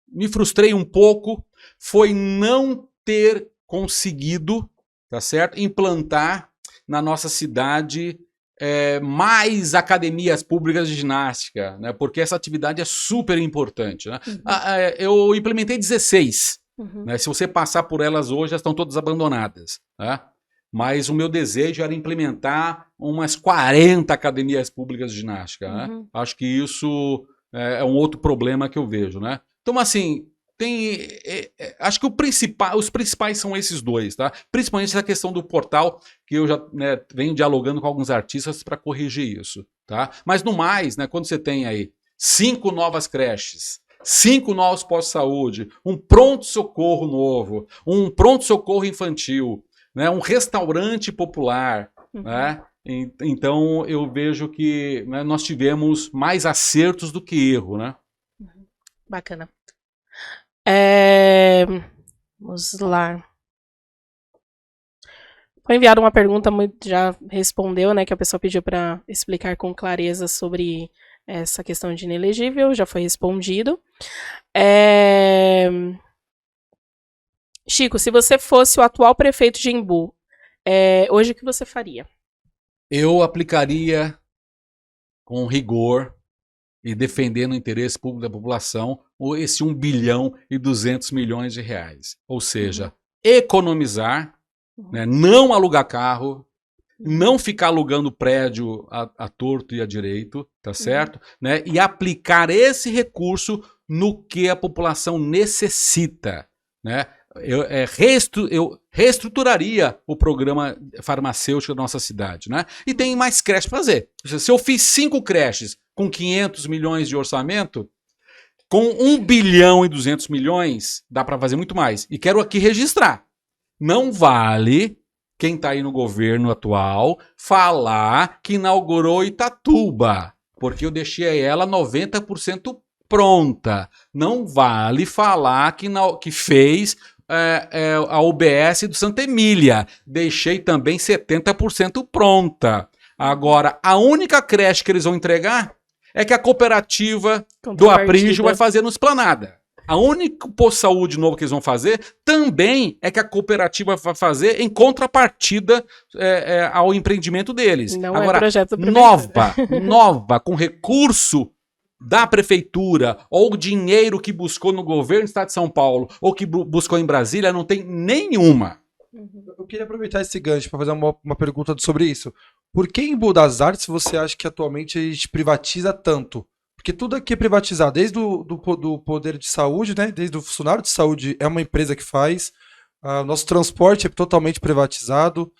me frustrei um pouco foi não ter conseguido, tá certo, implantar na nossa cidade mais academias públicas de ginástica, né, porque essa atividade é super importante. Né? Eu implementei 16. Né, se você passar por elas hoje, elas estão todas abandonadas. Né? Mas o meu desejo era implementar umas 40 academias públicas de ginástica. Né? Acho que isso é um outro problema que eu vejo. Né? Então, assim, acho que os principais são esses dois. Tá? Principalmente essa questão do portal, que eu já venho dialogando com alguns artistas para corrigir isso. Tá? Mas no mais, né, quando você tem aí 5 novas creches, 5 novos postos de saúde, um pronto-socorro novo, um pronto-socorro infantil, né, um restaurante popular, né? Então eu vejo que né, nós tivemos mais acertos do que erro, né? Bacana. Vamos lá. Foi enviada uma pergunta, já respondeu, né, que a pessoa pediu para explicar com clareza sobre essa questão de inelegível, já foi respondido. Chico, se você fosse o atual prefeito de Embu, hoje o que você faria? Eu aplicaria com rigor e defendendo o interesse público da população esse 1 bilhão e 200 milhões de reais. Ou seja, economizar, né, não alugar carro, não ficar alugando prédio a torto e a direito, tá certo? Né? E aplicar esse recurso no que a população necessita, né? Eu reestruturaria o programa farmacêutico da nossa cidade, né? E tem mais creches para fazer. Se eu fiz 5 creches com 500 milhões de orçamento, com 1 bilhão e 200 milhões, dá para fazer muito mais. E quero aqui registrar. Não vale quem está aí no governo atual falar que inaugurou Itatuba, porque eu deixei ela 90% pronta. Não vale falar que fez a UBS do Santa Emília. Deixei também 70% pronta. Agora, a única creche que eles vão entregar é que a cooperativa do Aprígio vai fazer no Esplanada. A única posto de saúde novo que eles vão fazer também é que a cooperativa vai fazer em contrapartida ao empreendimento deles. Não agora, é projeto da prefeitura. nova, com recurso da prefeitura, ou dinheiro que buscou no governo do estado de São Paulo, ou que buscou em Brasília, não tem nenhuma. Eu queria aproveitar esse gancho para fazer uma pergunta sobre isso. Por que em Embu das Artes você acha que atualmente a gente privatiza tanto? Porque tudo aqui é privatizado, desde do poder de saúde, né? Desde o funcionário de saúde é uma empresa que faz, nosso transporte é totalmente privatizado.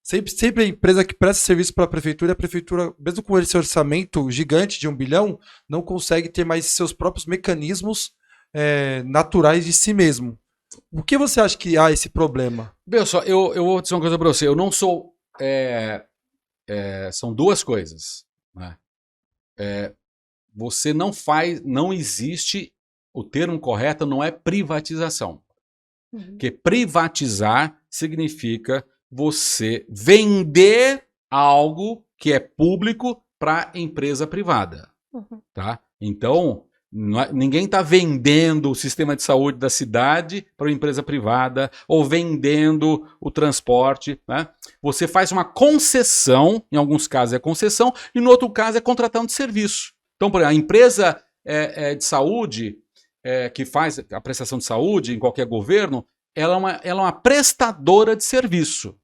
Sempre a empresa que presta serviço para a prefeitura, mesmo com esse orçamento gigante de 1 bilhão, não consegue ter mais seus próprios mecanismos naturais de si mesmo. Por que você acha que há esse problema? Bem, só, eu vou dizer uma coisa para você. Eu não sou... são duas coisas. Né? Você não faz... Não existe... O termo correto não é privatização. Porque privatizar significa você vender algo que é público para empresa privada. Tá? Então, ninguém está vendendo o sistema de saúde da cidade para uma empresa privada ou vendendo o transporte. Né? Você faz uma concessão, em alguns casos é concessão, e no outro caso é contratação de serviço. Então, por exemplo, a empresa de saúde que faz a prestação de saúde em qualquer governo, ela é uma prestadora de serviço.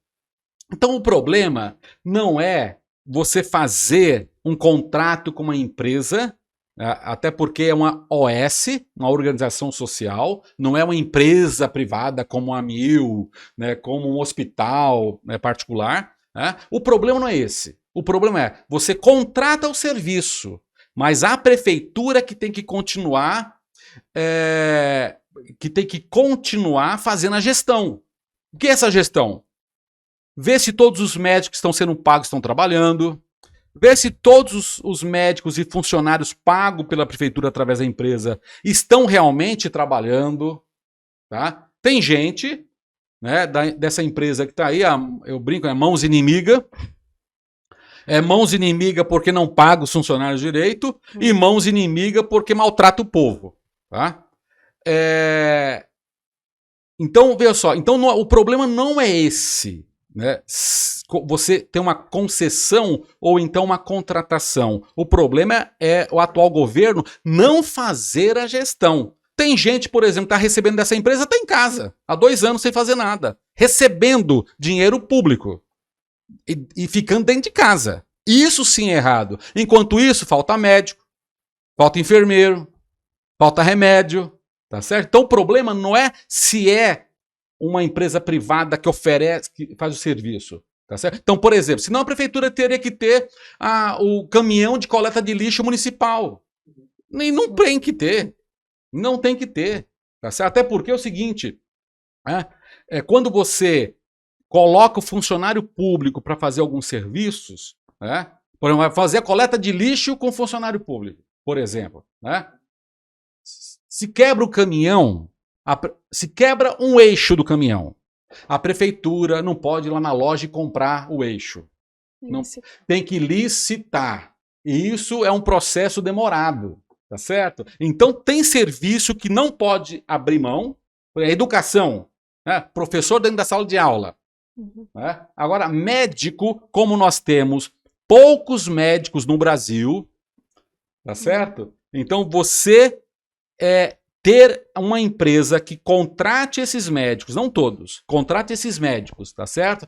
Então o problema não é você fazer um contrato com uma empresa, até porque é uma OS, uma organização social, não é uma empresa privada como a Amil, né, como um hospital particular. Né? O problema não é esse. O problema é você contrata o serviço, mas a prefeitura que tem que continuar fazendo a gestão. O que é essa gestão? Ver se todos os médicos que estão sendo pagos estão trabalhando, ver se todos os médicos e funcionários pagos pela prefeitura através da empresa estão realmente trabalhando. Tá? Tem gente, né, dessa empresa que está aí, eu brinco, é mãos inimiga. É mãos inimiga porque não paga os funcionários direito e mãos inimiga porque maltrata o povo. Tá? Então, veja só, então, o problema não é esse. Né? Você tem uma concessão ou então uma contratação. O problema é o atual governo não fazer a gestão. Tem gente, por exemplo, que está recebendo dessa empresa, está em casa, há 2 anos sem fazer nada, recebendo dinheiro público e ficando dentro de casa. Isso sim é errado. Enquanto isso, falta médico, falta enfermeiro, falta remédio. Tá certo? Então o problema não é se é uma empresa privada que oferece, que faz o serviço. Tá certo? Então, por exemplo, senão a prefeitura teria que ter o caminhão de coleta de lixo municipal. E não tem que ter. Não tem que ter. Tá certo? Até porque é o seguinte, quando você coloca o funcionário público para fazer alguns serviços, por exemplo, vai fazer a coleta de lixo com funcionário público, por exemplo, né? Se quebra o caminhão, se quebra um eixo do caminhão, a prefeitura não pode ir lá na loja e comprar o eixo. Não, tem que licitar. E isso é um processo demorado, tá certo? Então tem serviço que não pode abrir mão. Educação, né? Professor dentro da sala de aula. Né? Agora, médico, como nós temos poucos médicos no Brasil, tá certo? Então você ter uma empresa que contrate esses médicos, não todos, contrate esses médicos, tá certo?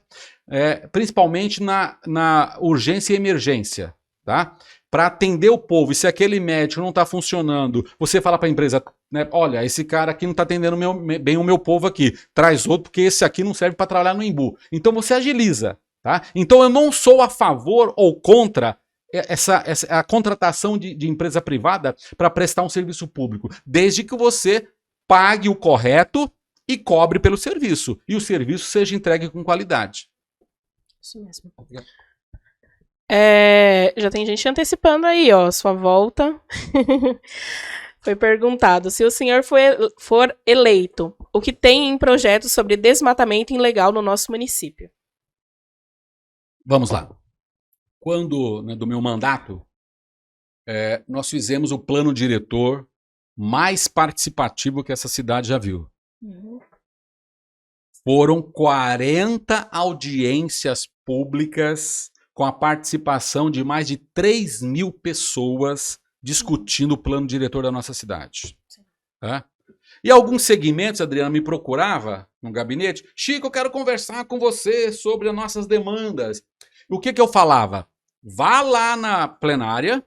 Principalmente na urgência e emergência, tá? Para atender o povo. E se aquele médico não está funcionando, você fala para a empresa, né, olha, esse cara aqui não está atendendo bem o meu povo aqui, traz outro porque esse aqui não serve para trabalhar no Embu. Então você agiliza, tá? Então eu não sou a favor ou contra a contratação de empresa privada para prestar um serviço público, desde que você pague o correto e cobre pelo serviço, e o serviço seja entregue com qualidade. Isso mesmo. Já tem gente antecipando aí, ó, sua volta. Foi perguntado, se o senhor for eleito, o que tem em projetos sobre desmatamento ilegal no nosso município? Vamos lá. Quando, né, do meu mandato, nós fizemos o plano diretor mais participativo que essa cidade já viu. Uhum. Foram 40 audiências públicas com a participação de mais de 3.000 pessoas discutindo o plano diretor da nossa cidade. Tá? E alguns segmentos, Adriana, me procurava no gabinete, Chico, eu quero conversar com você sobre as nossas demandas. O que eu falava? Vá lá na plenária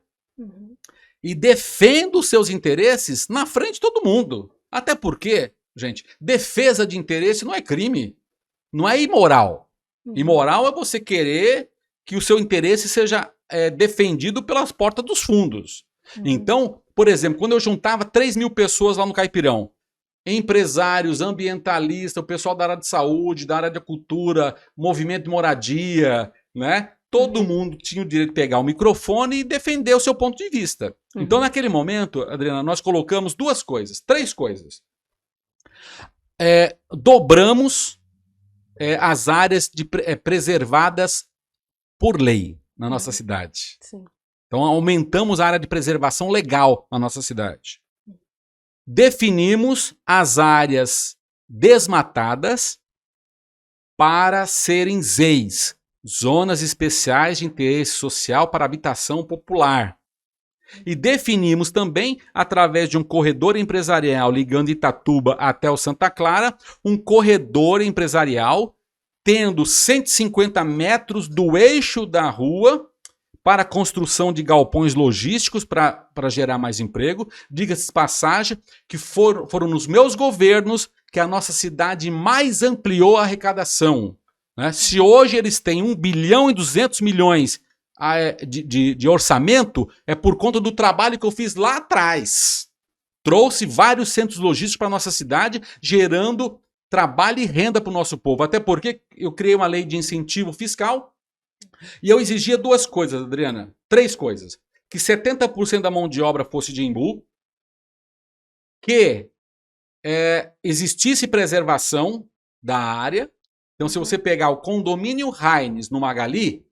e defenda os seus interesses na frente de todo mundo. Até porque, gente, defesa de interesse não é crime, não é imoral. Imoral é você querer que o seu interesse seja defendido pelas portas dos fundos. Então, por exemplo, quando eu juntava 3.000 pessoas lá no Caipirão, empresários, ambientalistas, o pessoal da área de saúde, da área de cultura, movimento de moradia, né? Todo mundo tinha o direito de pegar o microfone e defender o seu ponto de vista. Então, naquele momento, Adriana, nós colocamos três coisas. Dobramos as áreas preservadas por lei na nossa cidade. Sim. Então, aumentamos a área de preservação legal na nossa cidade. Definimos as áreas desmatadas para serem ZEIs, Zonas Especiais de Interesse Social para Habitação Popular. E definimos também, através de um corredor empresarial ligando Itatuba até o Santa Clara, um corredor empresarial tendo 150 metros do eixo da rua para a construção de galpões logísticos para gerar mais emprego. Diga-se de passagem que foram nos meus governos que a nossa cidade mais ampliou a arrecadação. Né? Se hoje eles têm 1 bilhão e 200 milhões de orçamento, é por conta do trabalho que eu fiz lá atrás. Trouxe vários centros logísticos para a nossa cidade, gerando trabalho e renda para o nosso povo. Até porque eu criei uma lei de incentivo fiscal e eu exigia duas coisas, Adriana. 3 coisas. Que 70% da mão de obra fosse de Embu, que existisse preservação da área. Então, se você pegar o condomínio Raines no Magali,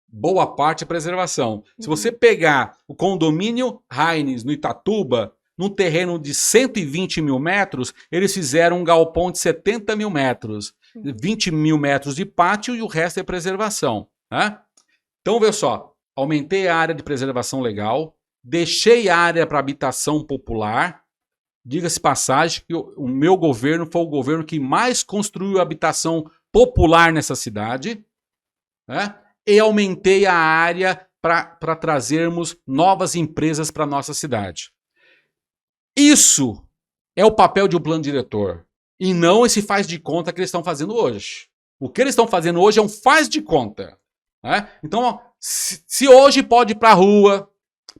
boa parte é preservação. Se você pegar o condomínio Raines no Itatuba, num terreno de 120 mil metros, eles fizeram um galpão de 70 mil metros. 20 mil metros de pátio e o resto é preservação. Né? Então, veja só, aumentei a área de preservação legal, deixei área para habitação popular. Diga-se passagem que o meu governo foi o governo que mais construiu habitação popular nessa cidade, né? E aumentei a área para trazermos novas empresas para a nossa cidade. Isso é o papel de um plano diretor, e não esse faz de conta que eles estão fazendo hoje. O que eles estão fazendo hoje é um faz de conta. Né? Então, se hoje pode ir para a rua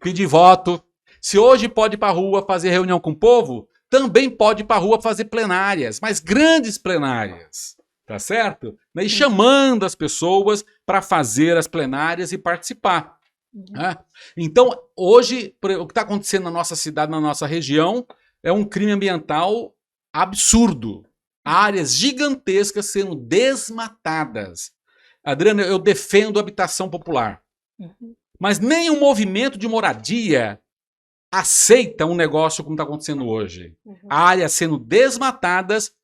pedir voto, se hoje pode ir para a rua fazer reunião com o povo, também pode ir para a rua fazer plenárias, mas grandes plenárias, tá certo? E chamando as pessoas para fazer as plenárias e participar. Né? Então, hoje, o que está acontecendo na nossa cidade, na nossa região, é um crime ambiental absurdo. Áreas gigantescas sendo desmatadas. Adriana, eu defendo a habitação popular. Mas nenhum movimento de moradia aceita um negócio como está acontecendo hoje. Áreas sendo desmatadas,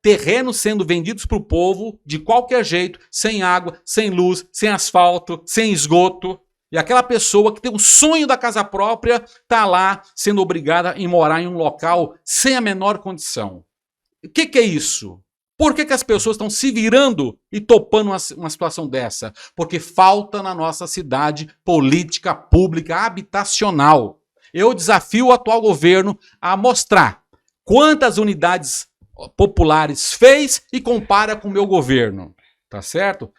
terrenos sendo vendidos para o povo de qualquer jeito, sem água, sem luz, sem asfalto, sem esgoto. E aquela pessoa que tem o sonho da casa própria está lá sendo obrigada a morar em um local sem a menor condição. O que é isso? Por que as pessoas estão se virando e topando uma situação dessa? Porque falta na nossa cidade política pública habitacional. Eu desafio o atual governo a mostrar quantas unidades populares fez e compara com o meu governo. Tá certo?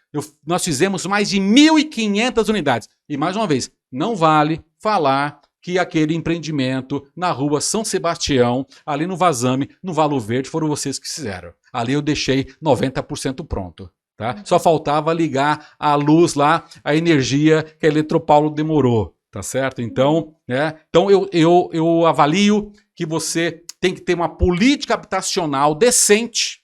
Nós fizemos mais de 1.500 unidades. E mais uma vez, não vale falar que aquele empreendimento na rua São Sebastião, ali no Vazame, no Valo Verde, foram vocês que fizeram. Ali eu deixei 90% pronto. Tá? Só faltava ligar a luz lá, a energia que a Eletropaulo demorou. Tá certo? Então, eu avalio que você tem que ter uma política habitacional decente,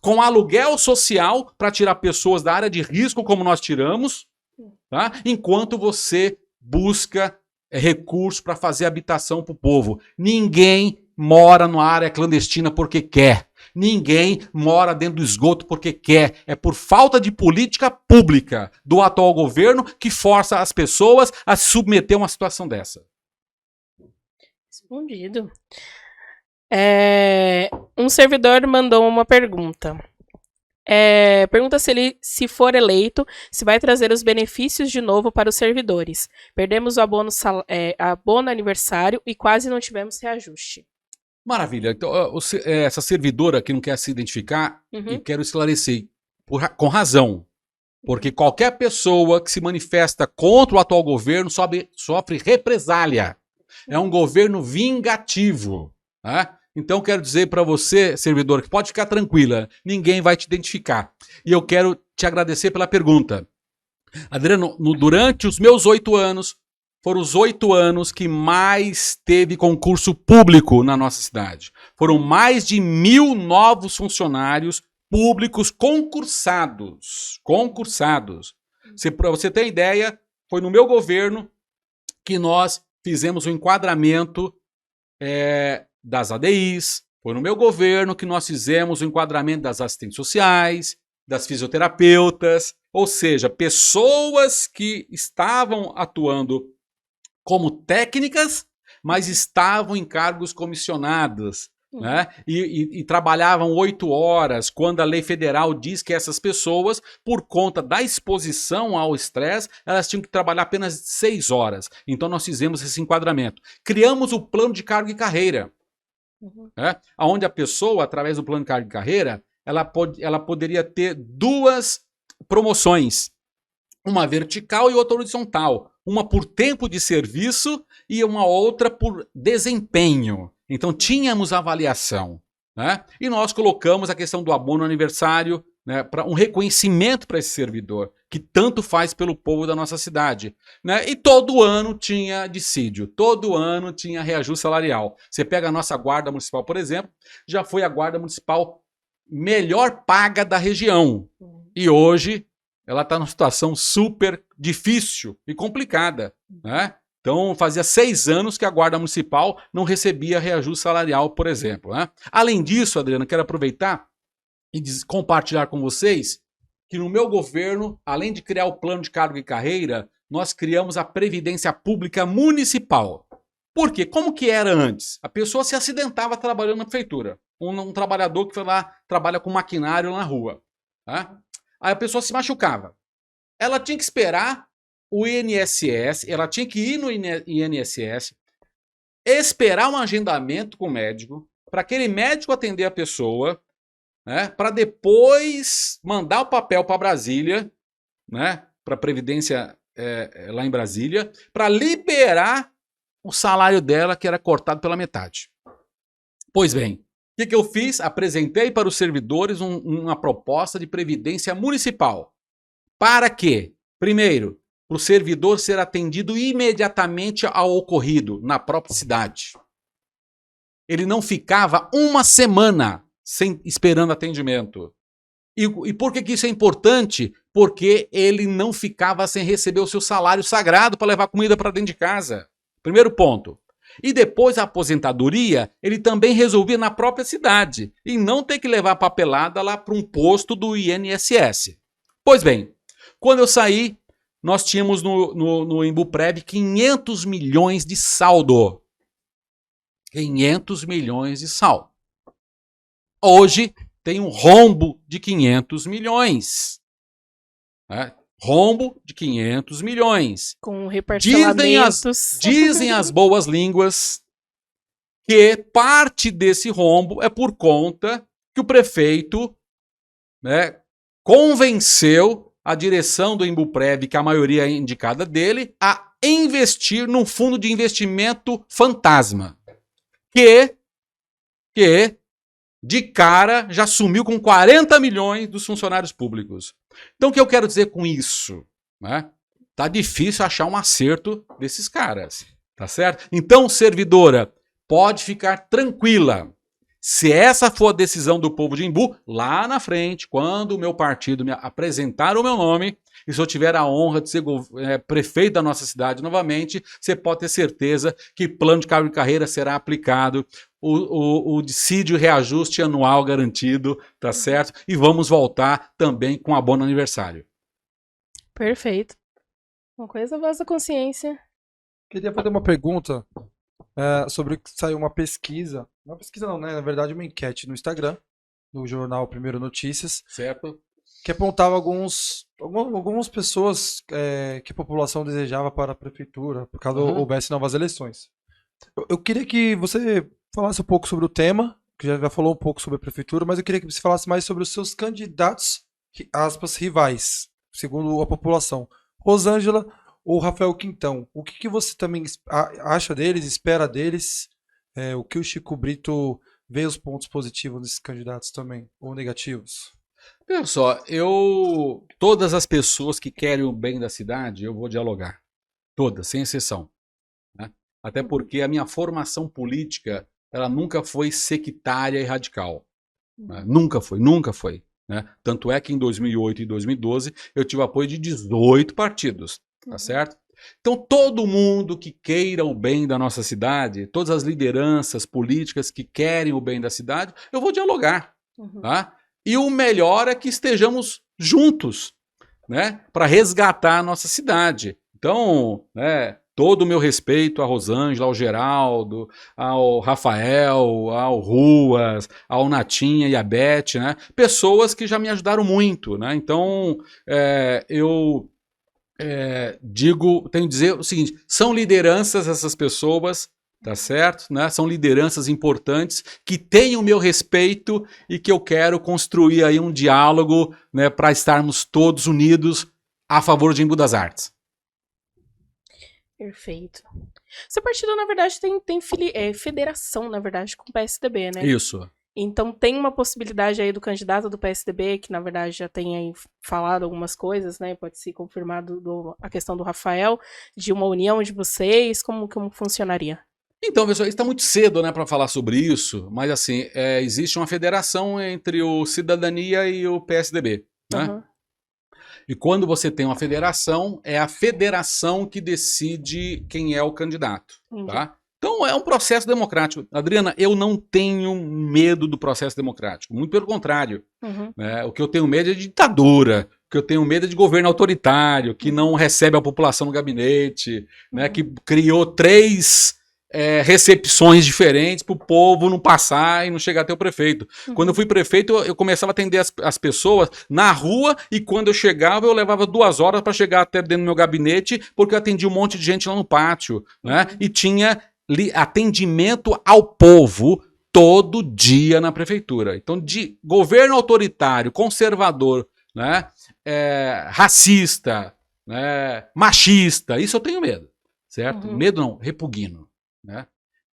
com aluguel social para tirar pessoas da área de risco, como nós tiramos, tá? Enquanto você busca recursos para fazer habitação para o povo. Ninguém mora numa área clandestina porque quer. Ninguém mora dentro do esgoto porque quer. É por falta de política pública do atual governo que força as pessoas a se submeter a uma situação dessa. Respondido. Um servidor mandou uma pergunta. Pergunta se ele, se for eleito, se vai trazer os benefícios de novo para os servidores. Perdemos o abono aniversário e quase não tivemos reajuste. Maravilha. Então, essa servidora que não quer se identificar, eu quero esclarecer com razão. Porque qualquer pessoa que se manifesta contra o atual governo sofre represália. É um governo vingativo. Né? Então, quero dizer para você, servidor, que pode ficar tranquila, ninguém vai te identificar. E eu quero te agradecer pela pergunta. Adriano, durante os meus 8 anos, foram os 8 anos que mais teve concurso público na nossa cidade. Foram mais de 1.000 novos funcionários públicos concursados. Para você ter ideia, foi no meu governo que nós fizemos o enquadramento das ADIs, foi no meu governo que nós fizemos o enquadramento das assistentes sociais, das fisioterapeutas, ou seja, pessoas que estavam atuando como técnicas, mas estavam em cargos comissionados, né? E trabalhavam 8 horas, quando a lei federal diz que essas pessoas, por conta da exposição ao estresse, elas tinham que trabalhar apenas 6 horas. Então nós fizemos esse enquadramento. Criamos o plano de cargo e carreira, onde a pessoa, através do plano de cargo e carreira, ela poderia ter 2 promoções, uma vertical e outra horizontal, uma por tempo de serviço e uma outra por desempenho. Então tínhamos avaliação, né? E nós colocamos a questão do abono aniversário, né, para um reconhecimento para esse servidor, que tanto faz pelo povo da nossa cidade, né? E todo ano tinha dissídio, todo ano tinha reajuste salarial. Você pega a nossa guarda municipal, por exemplo, já foi a guarda municipal melhor paga da região. E hoje ela está numa situação super difícil e complicada, né? Então, fazia 6 anos que a Guarda Municipal não recebia reajuste salarial, por exemplo, né? Além disso, Adriano, quero aproveitar e compartilhar com vocês que no meu governo, além de criar o plano de cargo e carreira, nós criamos a Previdência Pública Municipal. Por quê? Como que era antes? A pessoa se acidentava trabalhando na prefeitura. Um trabalhador que foi lá, trabalha com maquinário na rua. Tá? Aí a pessoa se machucava. Ela tinha que esperar o INSS, ela tinha que ir no INSS, esperar um agendamento com o médico, para aquele médico atender a pessoa, né, para depois mandar o papel para Brasília, né, para a Previdência lá em Brasília, para liberar o salário dela, que era cortado pela metade. Pois bem, o que eu fiz? Apresentei para os servidores uma proposta de previdência municipal. Para quê? Primeiro, para o servidor ser atendido imediatamente ao ocorrido na própria cidade. Ele não ficava 1 semana esperando atendimento. E por que isso é importante? Porque ele não ficava sem receber o seu salário sagrado para levar comida para dentro de casa. Primeiro ponto. E depois a aposentadoria, ele também resolvia na própria cidade e não ter que levar a papelada lá para um posto do INSS. Pois bem, quando eu saí, nós tínhamos no Embuprev 500 milhões de saldo. 500 milhões de saldo. Hoje tem um rombo de 500 milhões. Né? Rombo de 500 milhões. Com reparcelamentos. Dizem as boas línguas que parte desse rombo é por conta que o prefeito, né, convenceu a direção do Embuprev, que a maioria é indicada dele, a investir num fundo de investimento fantasma. Que de cara já sumiu com 40 milhões dos funcionários públicos. Então o que eu quero dizer com isso? Né? Tá difícil achar um acerto desses caras, tá certo? Então, servidora, pode ficar tranquila. Se essa for a decisão do povo de Embu, lá na frente, quando o meu partido me apresentar o meu nome, e se eu tiver a honra de ser prefeito da nossa cidade novamente, você pode ter certeza que plano de carreira será aplicado, o dissídio e reajuste anual garantido, tá certo? E vamos voltar também com abono aniversário. Perfeito. Uma coisa voz da consciência. Queria fazer uma pergunta sobre que saiu uma pesquisa. Uma pesquisa não, né? Na verdade, uma enquete no Instagram, no jornal Primeiro Notícias. Certo. Que apontava algumas pessoas que a população desejava para a prefeitura, por caso houvesse novas eleições. Eu queria que você falasse um pouco sobre o tema, que já falou um pouco sobre a prefeitura, mas eu queria que você falasse mais sobre os seus candidatos, aspas, rivais, segundo a população. Rosângela ou Rafael Quintão. O que você também acha deles, espera deles? O que o Chico Brito vê os pontos positivos desses candidatos também, ou negativos? Olha só, todas as pessoas que querem o bem da cidade, eu vou dialogar. Todas, sem exceção. Né? Até porque a minha formação política, ela nunca foi sectária e radical. Né? Nunca foi. Né? Tanto é que em 2008 e 2012 eu tive apoio de 18 partidos, tá certo? Então todo mundo que queira o bem da nossa cidade, todas as lideranças políticas que querem o bem da cidade, eu vou dialogar, tá? E o melhor é que estejamos juntos, né, para resgatar a nossa cidade. Então, né, todo o meu respeito a Rosângela, ao Geraldo, ao Rafael, ao Ruas, ao Natinha e a Beth, né, pessoas que já me ajudaram muito, né? Então, eu tenho que dizer o seguinte: são lideranças essas pessoas, tá certo? Né? São lideranças importantes que têm o meu respeito e que eu quero construir aí um diálogo, né, para estarmos todos unidos a favor de Embu das Artes. Perfeito. Seu partido, na verdade, tem federação, na verdade, com o PSDB, né? Isso. Então tem uma possibilidade aí do candidato do PSDB, que na verdade já tem aí falado algumas coisas, né? Pode ser confirmado a questão do Rafael, de uma união de vocês, como funcionaria? Então, pessoal, está muito cedo, né, para falar sobre isso, mas assim, existe uma federação entre o Cidadania e o PSDB, né? E quando você tem uma federação, é a federação que decide quem é o candidato, tá? Então é um processo democrático. Adriana, eu não tenho medo do processo democrático, muito pelo contrário. Né? O que eu tenho medo é de ditadura, o que eu tenho medo é de governo autoritário, que não recebe a população no gabinete, né? Que criou 3 recepções diferentes para o povo não passar e não chegar até o prefeito. Quando eu fui prefeito, eu começava a atender as pessoas na rua e quando eu chegava, eu levava 2 horas para chegar até dentro do meu gabinete, porque eu atendia um monte de gente lá no pátio, né? E tinha atendimento ao povo todo dia na prefeitura. Então, de governo autoritário, conservador, né, racista, né, machista, isso eu tenho medo, certo? Medo não, repugno. Né?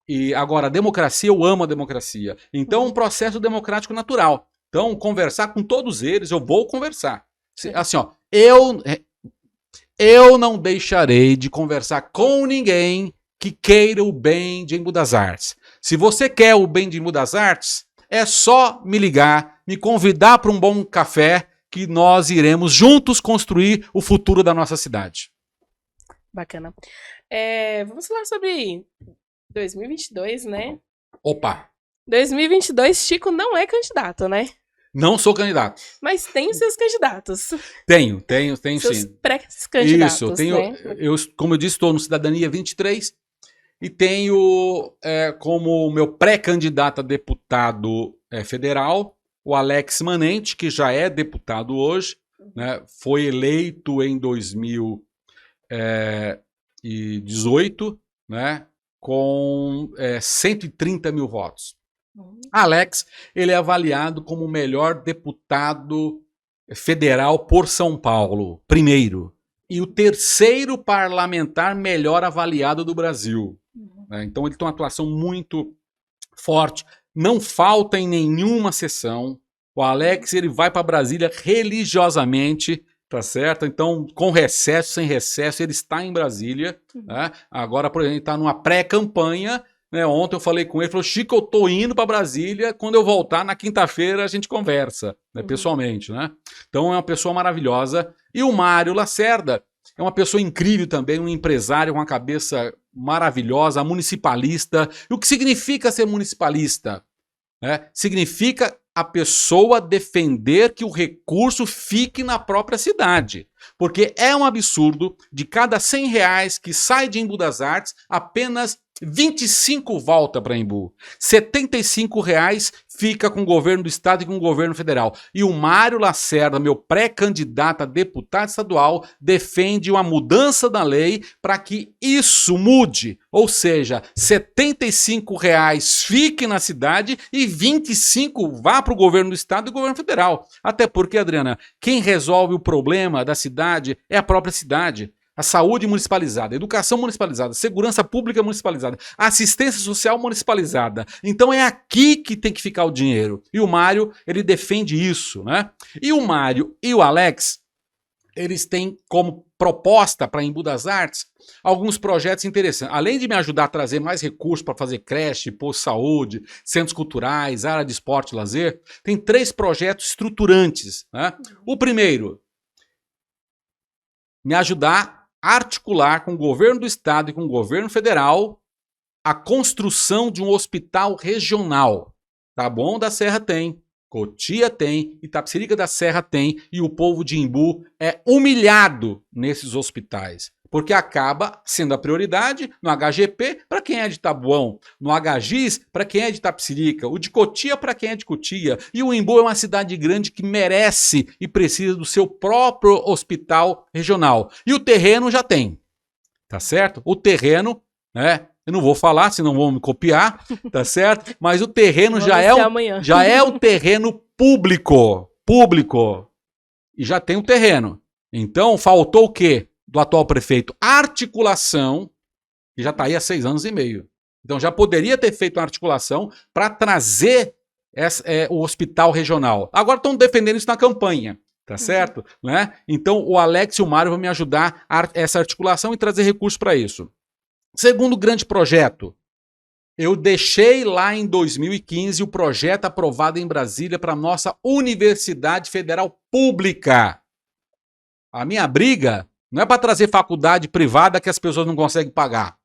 E agora, a democracia, eu amo a democracia. Então, um processo democrático natural. Então, conversar com todos eles, eu vou conversar. Assim, ó, eu não deixarei de conversar com ninguém que queira o bem de Embu das Artes. Se você quer o bem de Embu das Artes, é só me ligar, me convidar para um bom café, que nós iremos juntos construir o futuro da nossa cidade. Bacana. Vamos falar sobre 2022, né? Opa! 2022, Chico não é candidato, né? Não sou candidato. Mas tem os seus candidatos. Tenho Seus sim. pré-candidatos, Isso, tenho, né? como eu disse, estou no Cidadania 23 e tenho como meu pré-candidato a deputado federal o Alex Manente, que já é deputado hoje, né, foi eleito em 2018, né, com 130 mil votos. Alex, ele é avaliado como o melhor deputado federal por São Paulo, primeiro, e o terceiro parlamentar melhor avaliado do Brasil. Então ele tem uma atuação muito forte, não falta em nenhuma sessão. O Alex, ele vai para Brasília religiosamente, tá certo? Então, com recesso, sem recesso, ele está em Brasília. Né? Agora, por exemplo, ele está numa pré-campanha. Né? Ontem eu falei com ele, falou: Chico, eu tô indo para Brasília, quando eu voltar na quinta-feira a gente conversa, né? Pessoalmente, né? Então é uma pessoa maravilhosa. E o Mário Lacerda é uma pessoa incrível também, um empresário com uma cabeça maravilhosa, municipalista. E o que significa ser municipalista? Significa a pessoa defender que o recurso fique na própria cidade. Porque é um absurdo, de cada R$100 que sai de Embu das Artes, apenas 25 volta para Embu. R$75 fica com o governo do estado e com o governo federal. E o Mário Lacerda, meu pré-candidato a deputado estadual, defende uma mudança da lei para que isso mude. Ou seja, R$75 fique na cidade e 25 vá para o governo do estado e o governo federal. Até porque, Adriana, quem resolve o problema da cidade é a própria cidade. A saúde municipalizada, a educação municipalizada, a segurança pública municipalizada, a assistência social municipalizada. Então é aqui que tem que ficar o dinheiro. E o Mário, ele defende isso, né? E o Mário e o Alex, eles têm como proposta para Embu das Artes alguns projetos interessantes. Além de me ajudar a trazer mais recursos para fazer creche, posto de saúde, centros culturais, área de esporte e lazer, tem 3 projetos estruturantes, né? O primeiro, me ajudar a articular com o governo do estado e com o governo federal a construção de um hospital regional. Taboão da Serra tem, Cotia tem, Itapecerica da Serra tem, e o povo de Embu é humilhado nesses hospitais. Porque acaba sendo a prioridade no HGP para quem é de Taboão, no HGIS para quem é de Itapecerica, o de Cotia para quem é de Cotia. E o Embu é uma cidade grande que merece e precisa do seu próprio hospital regional. E o terreno já tem, tá certo? O terreno, né? Eu não vou falar, senão vão me copiar, tá certo? Mas o terreno já é o terreno público. E já tem o terreno. Então, faltou o quê? Do atual prefeito, articulação, que já está aí há 6 anos e meio. Então já poderia ter feito uma articulação para trazer o hospital regional. Agora estão defendendo isso na campanha, tá certo? Né? Então o Alex e o Mário vão me ajudar a essa articulação e trazer recursos para isso. Segundo grande projeto, eu deixei lá em 2015 o projeto aprovado em Brasília para a nossa Universidade Federal Pública. A minha briga não é para trazer faculdade privada que as pessoas não conseguem pagar.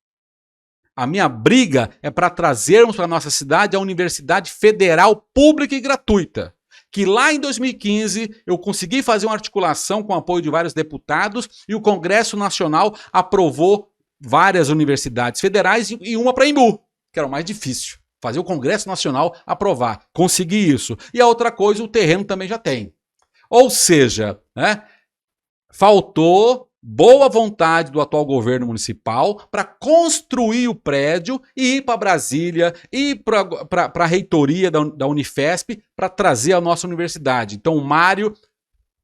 A minha briga é para trazermos para a nossa cidade a Universidade Federal Pública e Gratuita. Que lá em 2015 eu consegui fazer uma articulação com o apoio de vários deputados e o Congresso Nacional aprovou várias universidades federais e uma para Embu, que era o mais difícil. Fazer o Congresso Nacional aprovar. Consegui isso. E a outra coisa, o terreno também já tem. Ou seja, né, faltou boa vontade do atual governo municipal para construir o prédio e ir para Brasília, ir para a reitoria da Unifesp para trazer a nossa universidade. Então o Mário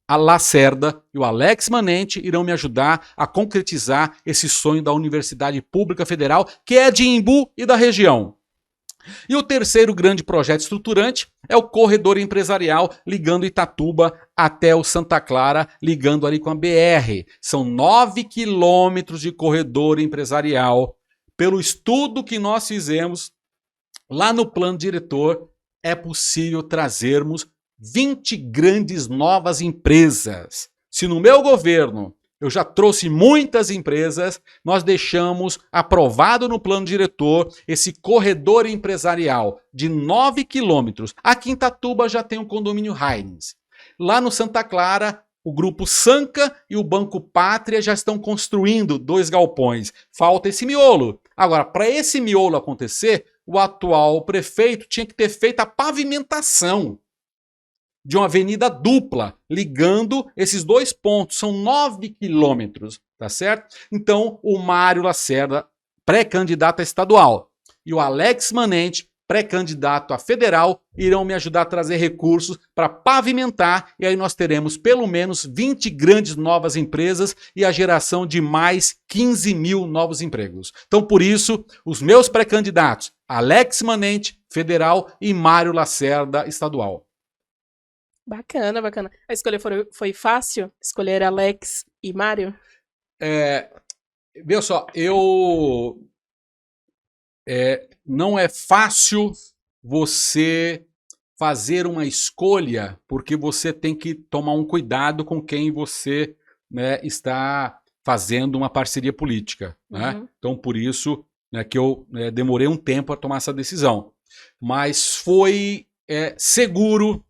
Lacerda e o Alex Manente irão me ajudar a concretizar esse sonho da Universidade Pública Federal, que é de Embu e da região. E o terceiro grande projeto estruturante é o corredor empresarial ligando Itatuba até o Santa Clara, ligando ali com a BR. São 9 quilômetros de corredor empresarial. Pelo estudo que nós fizemos lá no plano diretor, é possível trazermos 20 grandes novas empresas. Se no meu governo eu já trouxe muitas empresas, nós deixamos aprovado no plano diretor esse corredor empresarial de 9 quilômetros. Aqui em Tatuba já tem o condomínio Heinz. Lá no Santa Clara, o grupo Sanca e o Banco Pátria já estão construindo 2 galpões. Falta esse miolo. Agora, para esse miolo acontecer, o atual prefeito tinha que ter feito a pavimentação de uma avenida dupla, ligando esses 2 pontos. São 9 quilômetros, tá certo? Então, o Mário Lacerda, pré-candidato a estadual, e o Alex Manente, pré-candidato a federal, irão me ajudar a trazer recursos para pavimentar, e aí nós teremos pelo menos 20 grandes novas empresas e a geração de mais 15 mil novos empregos. Então, por isso, os meus pré-candidatos, Alex Manente, federal, e Mário Lacerda, estadual. Bacana, bacana. A escolha foi fácil? Escolher Alex e Mário? Viu só, não é fácil você fazer uma escolha, porque você tem que tomar um cuidado com quem você, né, está fazendo uma parceria política. Né? Então, por isso, né, que eu demorei um tempo a tomar essa decisão. Mas foi seguro,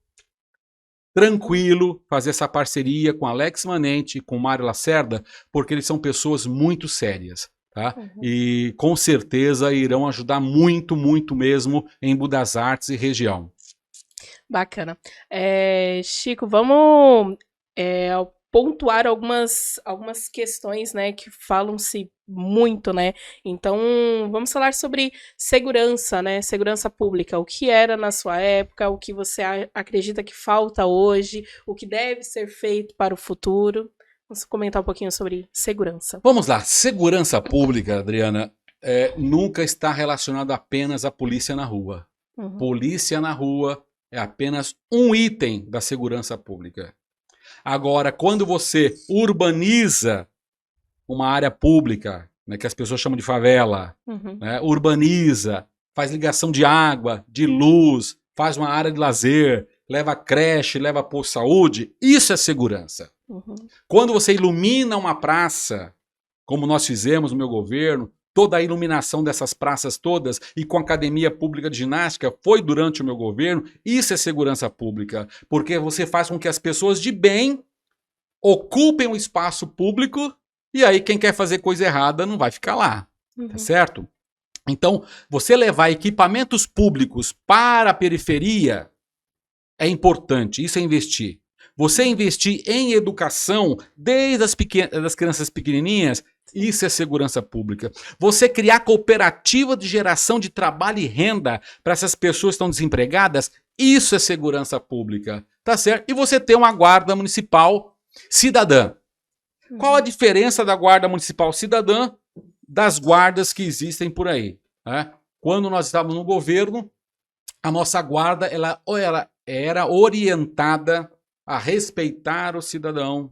tranquilo fazer essa parceria com Alex Manente e com Mário Lacerda, porque eles são pessoas muito sérias. Tá? E com certeza irão ajudar muito, muito mesmo em Embu das Artes e região. Bacana. Chico, vamos pontuar algumas questões, né, que falam-se muito, né? Então, vamos falar sobre segurança, né? Segurança pública. O que era na sua época, o que você acredita que falta hoje, o que deve ser feito para o futuro. Vamos comentar um pouquinho sobre segurança. Vamos lá. Segurança pública, Adriana, nunca está relacionada apenas à polícia na rua. Polícia na rua é apenas um item da segurança pública. Agora, quando você urbaniza uma área pública, né, que as pessoas chamam de favela, né, urbaniza, faz ligação de água, de luz, faz uma área de lazer, leva creche, leva posto de saúde, isso é segurança. Quando você ilumina uma praça, como nós fizemos no meu governo, toda a iluminação dessas praças todas e com a academia pública de ginástica foi durante o meu governo, isso é segurança pública, porque você faz com que as pessoas de bem ocupem o espaço público e aí quem quer fazer coisa errada não vai ficar lá, tá certo? Então, você levar equipamentos públicos para a periferia é importante, isso é investir. Você investir em educação desde das crianças pequenininhas, isso é segurança pública. Você criar cooperativa de geração de trabalho e renda para essas pessoas que estão desempregadas, isso é segurança pública, tá certo? E você ter uma guarda municipal cidadã. Qual a diferença da guarda municipal cidadã das guardas que existem por aí? Né? Quando nós estávamos no governo, a nossa guarda ela era orientada a respeitar o cidadão,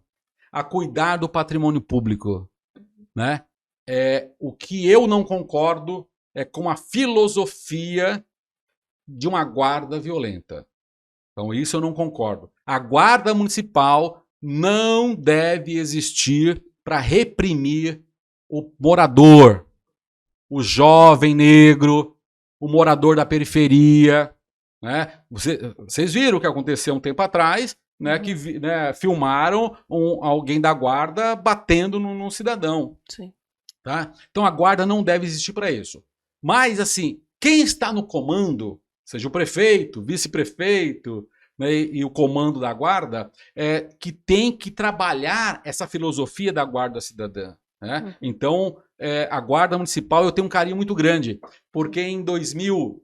a cuidar do patrimônio público. Né? O que eu não concordo é com a filosofia de uma guarda violenta. Então isso eu não concordo. A guarda municipal não deve existir para reprimir o morador, o jovem negro, o morador da periferia. Né? Vocês viram o que aconteceu um tempo atrás, né, que filmaram alguém da guarda batendo num cidadão. Sim. Tá? Então a guarda não deve existir para isso. Mas, assim, quem está no comando, seja o prefeito, vice-prefeito, né, e o comando da guarda, que tem que trabalhar essa filosofia da guarda cidadã. Né? Então, a guarda municipal eu tenho um carinho muito grande, porque em 2003,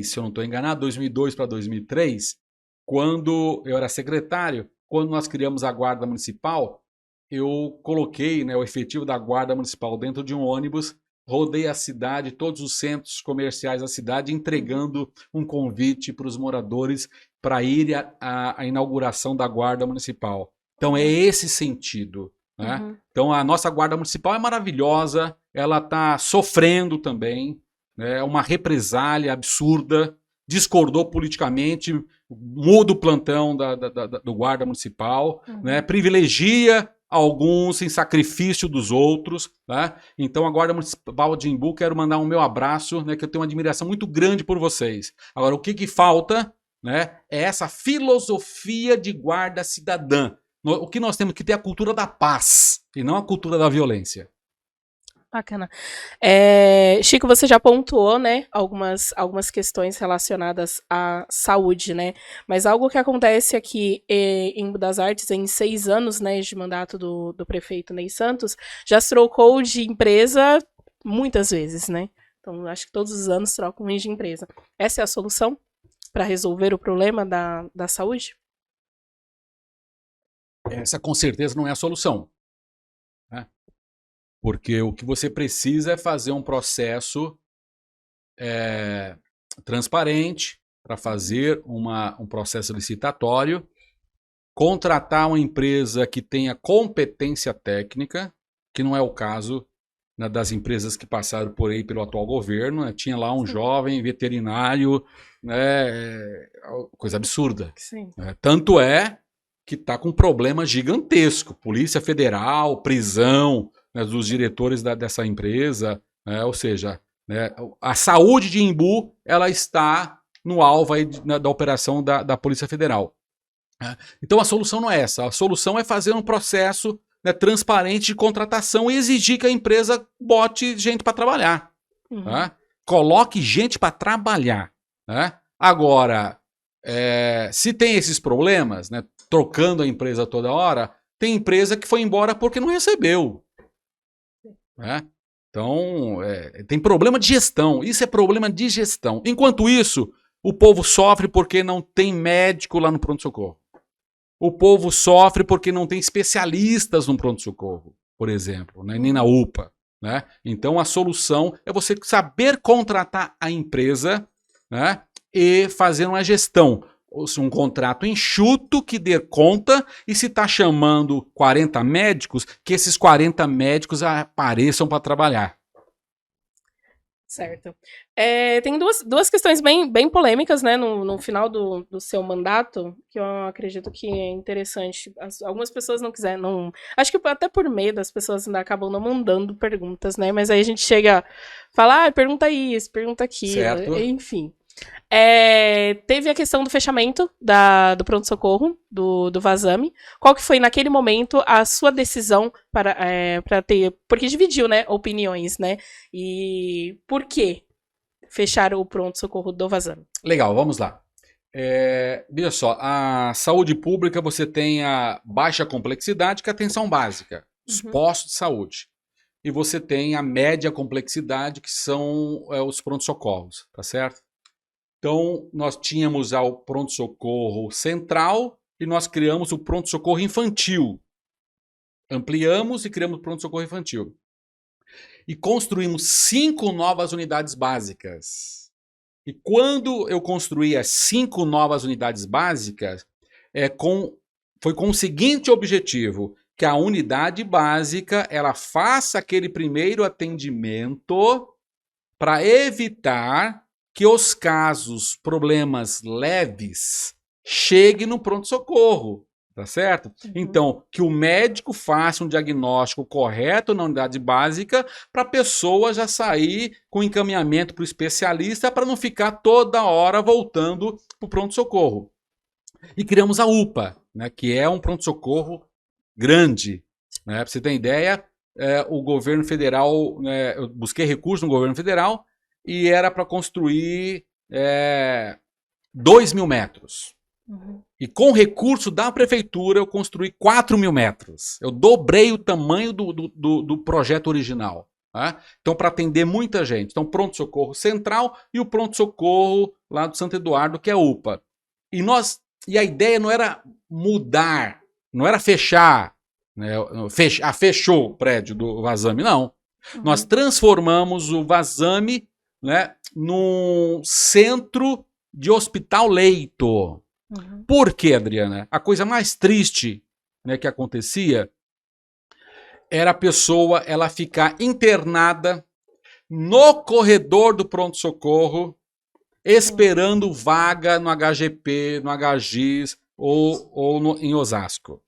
se eu não estou enganado, 2002 para 2003, quando eu era secretário, quando nós criamos a guarda municipal, eu coloquei, né, o efetivo da guarda municipal dentro de um ônibus, rodei a cidade, todos os centros comerciais da cidade, entregando um convite para os moradores para ir à inauguração da guarda municipal. Então é esse sentido. Né? Então a nossa guarda municipal é maravilhosa, ela está sofrendo também, né? É uma represália absurda, discordou politicamente, muda o plantão do guarda municipal, né? Privilegia alguns em sacrifício dos outros, né? Então a Guarda Municipal de Embu, quero mandar um meu abraço, né? Que eu tenho uma admiração muito grande por vocês. Agora, o que falta, né? É essa filosofia de guarda cidadã. O que nós temos que ter é a cultura da paz e não a cultura da violência. Bacana. Chico, você já pontuou, né, algumas questões relacionadas à saúde, né? Mas algo que acontece aqui em Embu das Artes, em 6 anos, né, de mandato do prefeito Ney Santos, já se trocou de empresa muitas vezes, né? Então, acho que todos os anos trocam de empresa. Essa é a solução para resolver o problema da saúde? Essa, com certeza, não é a solução. Né? Porque o que você precisa é fazer um processo transparente para fazer um processo licitatório, contratar uma empresa que tenha competência técnica, que não é o caso, né, das empresas que passaram por aí pelo atual governo. Né? Tinha lá um jovem veterinário, né, coisa absurda. Sim. Tanto é que está com um problema gigantesco. Polícia Federal, prisão, né, dos diretores dessa empresa, né, ou seja, né, a saúde de Embu ela está no alvo aí da operação da Polícia Federal. Né. Então a solução não é essa, a solução é fazer um processo, né, transparente de contratação e exigir que a empresa bote gente para trabalhar. Né. Coloque gente para trabalhar. Né. Agora, se tem esses problemas, né, trocando a empresa toda hora, tem empresa que foi embora porque não recebeu. Né? Então, tem problema de gestão. Isso é problema de gestão. Enquanto isso, o povo sofre porque não tem médico lá no pronto-socorro. O povo sofre porque não tem especialistas no pronto-socorro, por exemplo, né? Nem na UPA. Né? Então, a solução é você saber contratar a empresa, né? E fazer uma gestão. Um contrato enxuto que dê conta, e se está chamando 40 médicos, que esses 40 médicos apareçam para trabalhar. Certo. Tem duas questões bem polêmicas, né, no final do seu mandato, que eu acredito que é interessante. Algumas pessoas não quiseram, acho que até por medo as pessoas ainda acabam não mandando perguntas, né, mas aí a gente chega a falar, pergunta isso, pergunta aquilo, certo. Enfim. Teve a questão do fechamento do pronto-socorro, do Vazame. Qual que foi, naquele momento, a sua decisão para ter... Porque dividiu, né, opiniões, né? E por que fechar o pronto-socorro do Vazame? Legal, vamos lá. Veja só, a saúde pública você tem a baixa complexidade, que é a atenção básica, os postos de saúde. E você tem a média complexidade, que são os pronto-socorros, tá certo? Então, nós tínhamos o pronto-socorro central e nós criamos o pronto-socorro infantil. Ampliamos e criamos o pronto-socorro infantil. E construímos 5 novas unidades básicas. E quando eu construí as 5 novas unidades básicas, foi com o seguinte objetivo, que a unidade básica ela faça aquele primeiro atendimento para evitar que os casos, problemas leves, cheguem no pronto-socorro, tá certo? Então, que o médico faça um diagnóstico correto na unidade básica para a pessoa já sair com encaminhamento para o especialista para não ficar toda hora voltando para o pronto-socorro. E criamos a UPA, né, que é um pronto-socorro grande. Né? Para você ter ideia, o governo federal, eu busquei recursos no governo federal, e era para construir 2.000 metros. E com recurso da prefeitura eu construí 4.000 metros. Eu dobrei o tamanho do projeto original. Tá? Então, para atender muita gente. Então, pronto-socorro central e o pronto-socorro lá do Santo Eduardo, que é UPA. E a ideia não era mudar, não era fechar. Né? Fechou o prédio do Vazame, não. Nós transformamos o Vazame, né, num centro de hospital-leito. Por quê, Adriana? A coisa mais triste, né, que acontecia era a pessoa ela ficar internada no corredor do pronto-socorro esperando vaga no HGP, no HGIS ou em Osasco.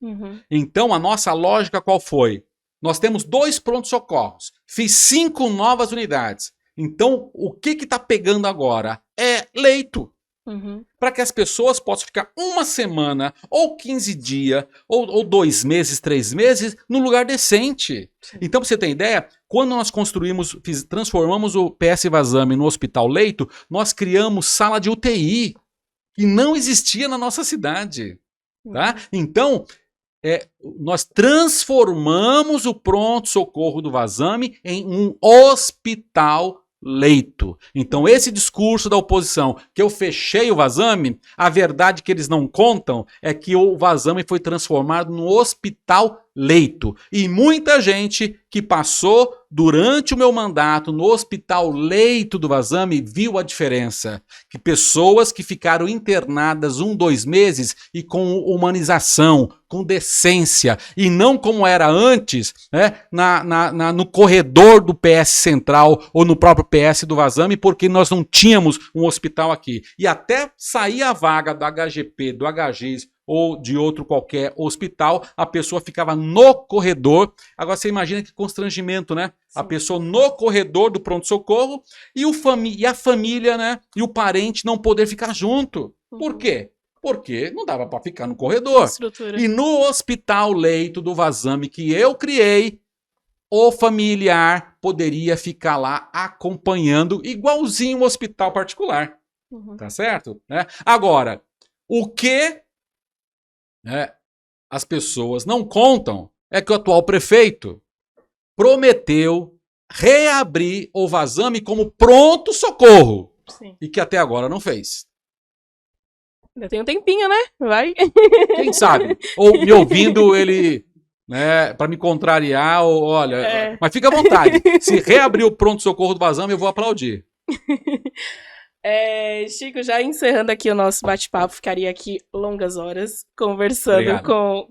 Então, a nossa lógica qual foi? Nós temos 2 prontos-socorros, fiz 5 novas unidades. Então, o que está pegando agora? É leito. Para que as pessoas possam ficar uma semana, ou 15 dias, ou 2 meses, 3 meses, num lugar decente. Sim. Então, para você ter ideia, quando nós transformamos o PS Vazame no hospital leito, nós criamos sala de UTI, que não existia na nossa cidade. Tá? Então, nós transformamos o pronto-socorro do Vazame em um hospital leito. Então esse discurso da oposição, que eu fechei o Vazame, a verdade que eles não contam é que o Vazame foi transformado num hospital leito. E muita gente que passou durante o meu mandato no hospital leito do Vazame viu a diferença. Que pessoas que ficaram internadas 1, 2 meses e com humanização, com decência, e não como era antes, né, no corredor do PS Central ou no próprio PS do Vazame, porque nós não tínhamos um hospital aqui. E até sair a vaga do HGP, do HGIS, ou de outro qualquer hospital, a pessoa ficava no corredor. Agora você imagina que constrangimento, né? Sim. A pessoa no corredor do pronto-socorro e a família, né? E o parente não poder ficar junto. Por quê? Porque não dava para ficar no corredor. E no hospital leito do Vazame que eu criei, o familiar poderia ficar lá acompanhando, igualzinho um hospital particular. Tá certo? Né? Agora, o que as pessoas não contam é que o atual prefeito prometeu reabrir o Vazame como pronto-socorro. E que até agora não fez. Ainda tem um tempinho, né? Vai. Quem sabe? Ou me ouvindo ele, né, para me contrariar, ou olha... Mas fica à vontade. Se reabrir o pronto-socorro do Vazame, eu vou aplaudir. Chico, já encerrando aqui o nosso bate-papo, ficaria aqui longas horas conversando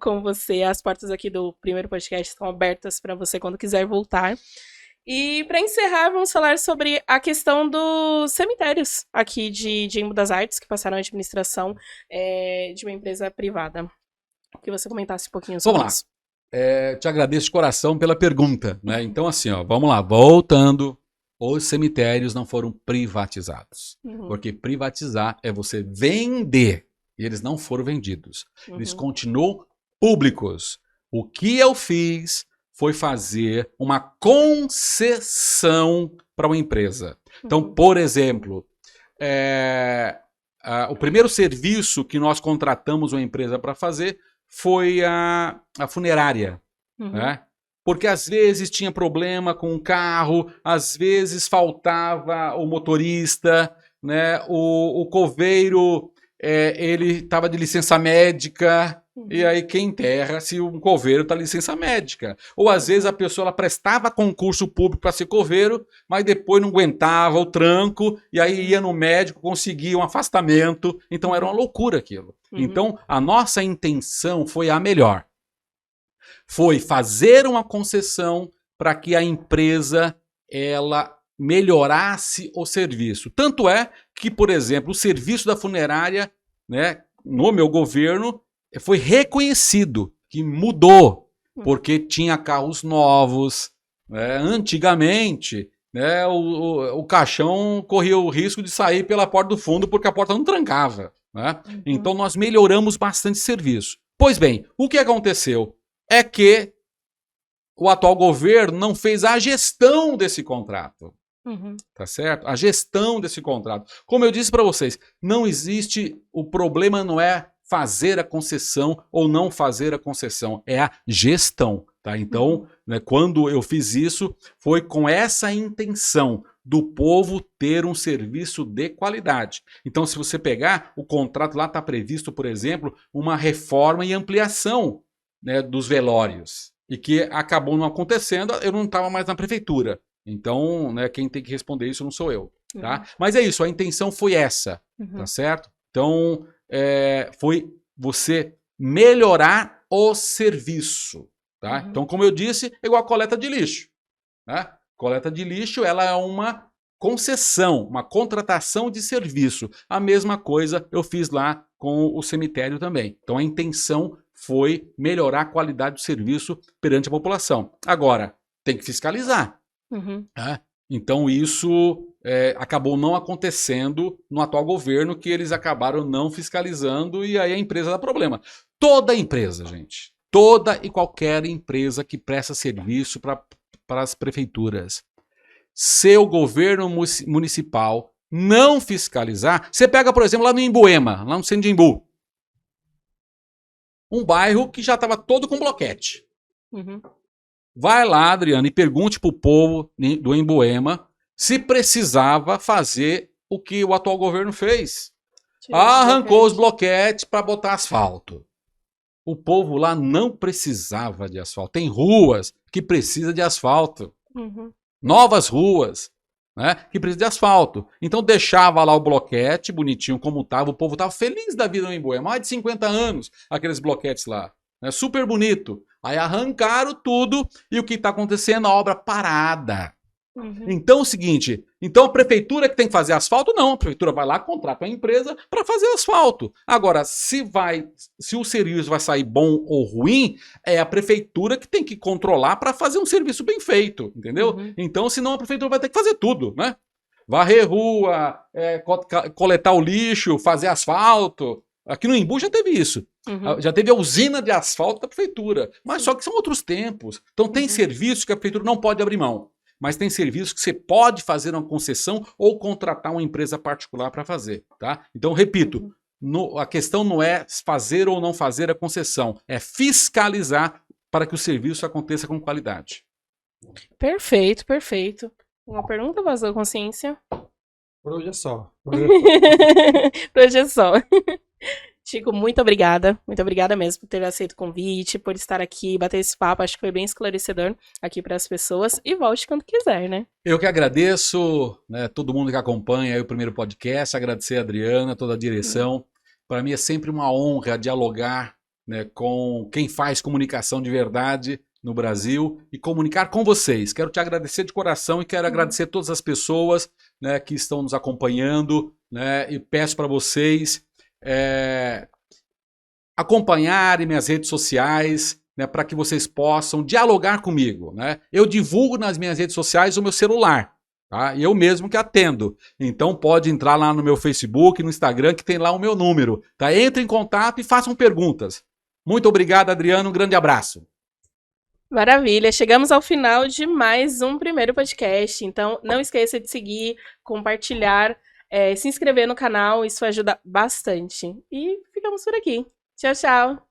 com você. As portas aqui do primeiro podcast estão abertas para você quando quiser voltar. E para encerrar, vamos falar sobre a questão dos cemitérios aqui de Embu das Artes, que passaram a administração de uma empresa privada. Que você comentasse um pouquinho sobre isso. Te agradeço de coração pela pergunta, né? Então assim, vamos lá, voltando... Os cemitérios não foram privatizados. Porque privatizar é você vender. E eles não foram vendidos. Eles continuam públicos. O que eu fiz foi fazer uma concessão para uma empresa. Então, por exemplo, o primeiro serviço que nós contratamos uma empresa para fazer foi a funerária. Né? Porque às vezes tinha problema com o carro, às vezes faltava o motorista, né? O coveiro, ele estava de licença médica, e aí quem enterra se o coveiro está de licença médica. Ou às vezes a pessoa ela prestava concurso público para ser coveiro, mas depois não aguentava o tranco, e aí ia no médico, conseguia um afastamento. Então era uma loucura aquilo. Então a nossa intenção foi a melhor. Foi fazer uma concessão para que a empresa ela melhorasse o serviço. Tanto é que, por exemplo, o serviço da funerária, né, no meu governo, foi reconhecido, que mudou, porque tinha carros novos. Né? Antigamente, né, o caixão corria o risco de sair pela porta do fundo porque a porta não trancava. Né? Então nós melhoramos bastante o serviço. Pois bem, o que aconteceu? É que o atual governo não fez a gestão desse contrato. Tá certo? A gestão desse contrato. Como eu disse para vocês, não existe, o problema não é fazer a concessão ou não fazer a concessão, é a gestão. Tá? Então, né, quando eu fiz isso, foi com essa intenção do povo ter um serviço de qualidade. Então, se você pegar, o contrato lá está previsto, por exemplo, uma reforma e ampliação, né, dos velórios, e que acabou não acontecendo, eu não estava mais na prefeitura. Então, né, quem tem que responder isso não sou eu. Tá? Mas é isso, a intenção foi essa, tá certo? Então, foi você melhorar o serviço. Tá? Então, como eu disse, é igual a coleta de lixo. Né? Coleta de lixo, ela é uma concessão, uma contratação de serviço. A mesma coisa eu fiz lá com o cemitério também. Então a intenção foi melhorar a qualidade do serviço perante a população. Agora, tem que fiscalizar. Né? Então isso acabou não acontecendo no atual governo, que eles acabaram não fiscalizando e aí a empresa dá problema. Toda empresa, gente, toda e qualquer empresa que presta serviço para as prefeituras, se o governo municipal não fiscalizar, você pega, por exemplo, lá no Imbuema, lá no centro de Imbu, um bairro que já estava todo com bloquete. Vai lá, Adriana, e pergunte para o povo do Imbuema se precisava fazer o que o atual governo fez. Arrancou os bloquetes para botar asfalto. O povo lá não precisava de asfalto. Tem ruas que precisam de asfalto. Novas ruas, né, que precisam de asfalto. Então deixava lá o bloquete bonitinho como estava. O povo estava feliz da vida no Imbuema. Mais de 50 anos aqueles bloquetes lá. Né, super bonito. Aí arrancaram tudo e o que está acontecendo? A obra parada. Então é o seguinte, então a prefeitura que tem que fazer asfalto, não, a prefeitura vai lá, contrata uma empresa para fazer asfalto. Agora, se o serviço vai sair bom ou ruim, é a prefeitura que tem que controlar para fazer um serviço bem feito, entendeu? Então, senão a prefeitura vai ter que fazer tudo, né? Varrer rua, coletar o lixo, fazer asfalto. Aqui no Imbu já teve isso. Já teve a usina de asfalto da prefeitura. Mas só que são outros tempos. Então tem serviço que a prefeitura não pode abrir mão. Mas tem serviços que você pode fazer uma concessão ou contratar uma empresa particular para fazer, tá? Então, repito, a questão não é fazer ou não fazer a concessão, é fiscalizar para que o serviço aconteça com qualidade. Perfeito, perfeito. Uma pergunta, voz da consciência? Por hoje é só. Por hoje é só. Chico, muito obrigada mesmo por ter aceito o convite, por estar aqui, bater esse papo, acho que foi bem esclarecedor aqui para as pessoas, e volte quando quiser, né? Eu que agradeço, né, todo mundo que acompanha aí o primeiro podcast, agradecer a Adriana, toda a direção, para mim é sempre uma honra dialogar, né, com quem faz comunicação de verdade no Brasil e comunicar com vocês. Quero te agradecer de coração e quero agradecer todas as pessoas, né, que estão nos acompanhando, né, e peço para vocês acompanharem minhas redes sociais, né, para que vocês possam dialogar comigo, né? Eu divulgo nas minhas redes sociais o meu celular, tá? E eu mesmo que atendo. Então pode entrar lá no meu Facebook, no Instagram, que tem lá o meu número, tá? Entre em contato e façam perguntas. Muito obrigado, Adriano, um grande abraço. Maravilha, chegamos ao final de mais um primeiro podcast, então não esqueça de seguir, compartilhar, se inscrever no canal, isso ajuda bastante. E ficamos por aqui. Tchau, tchau!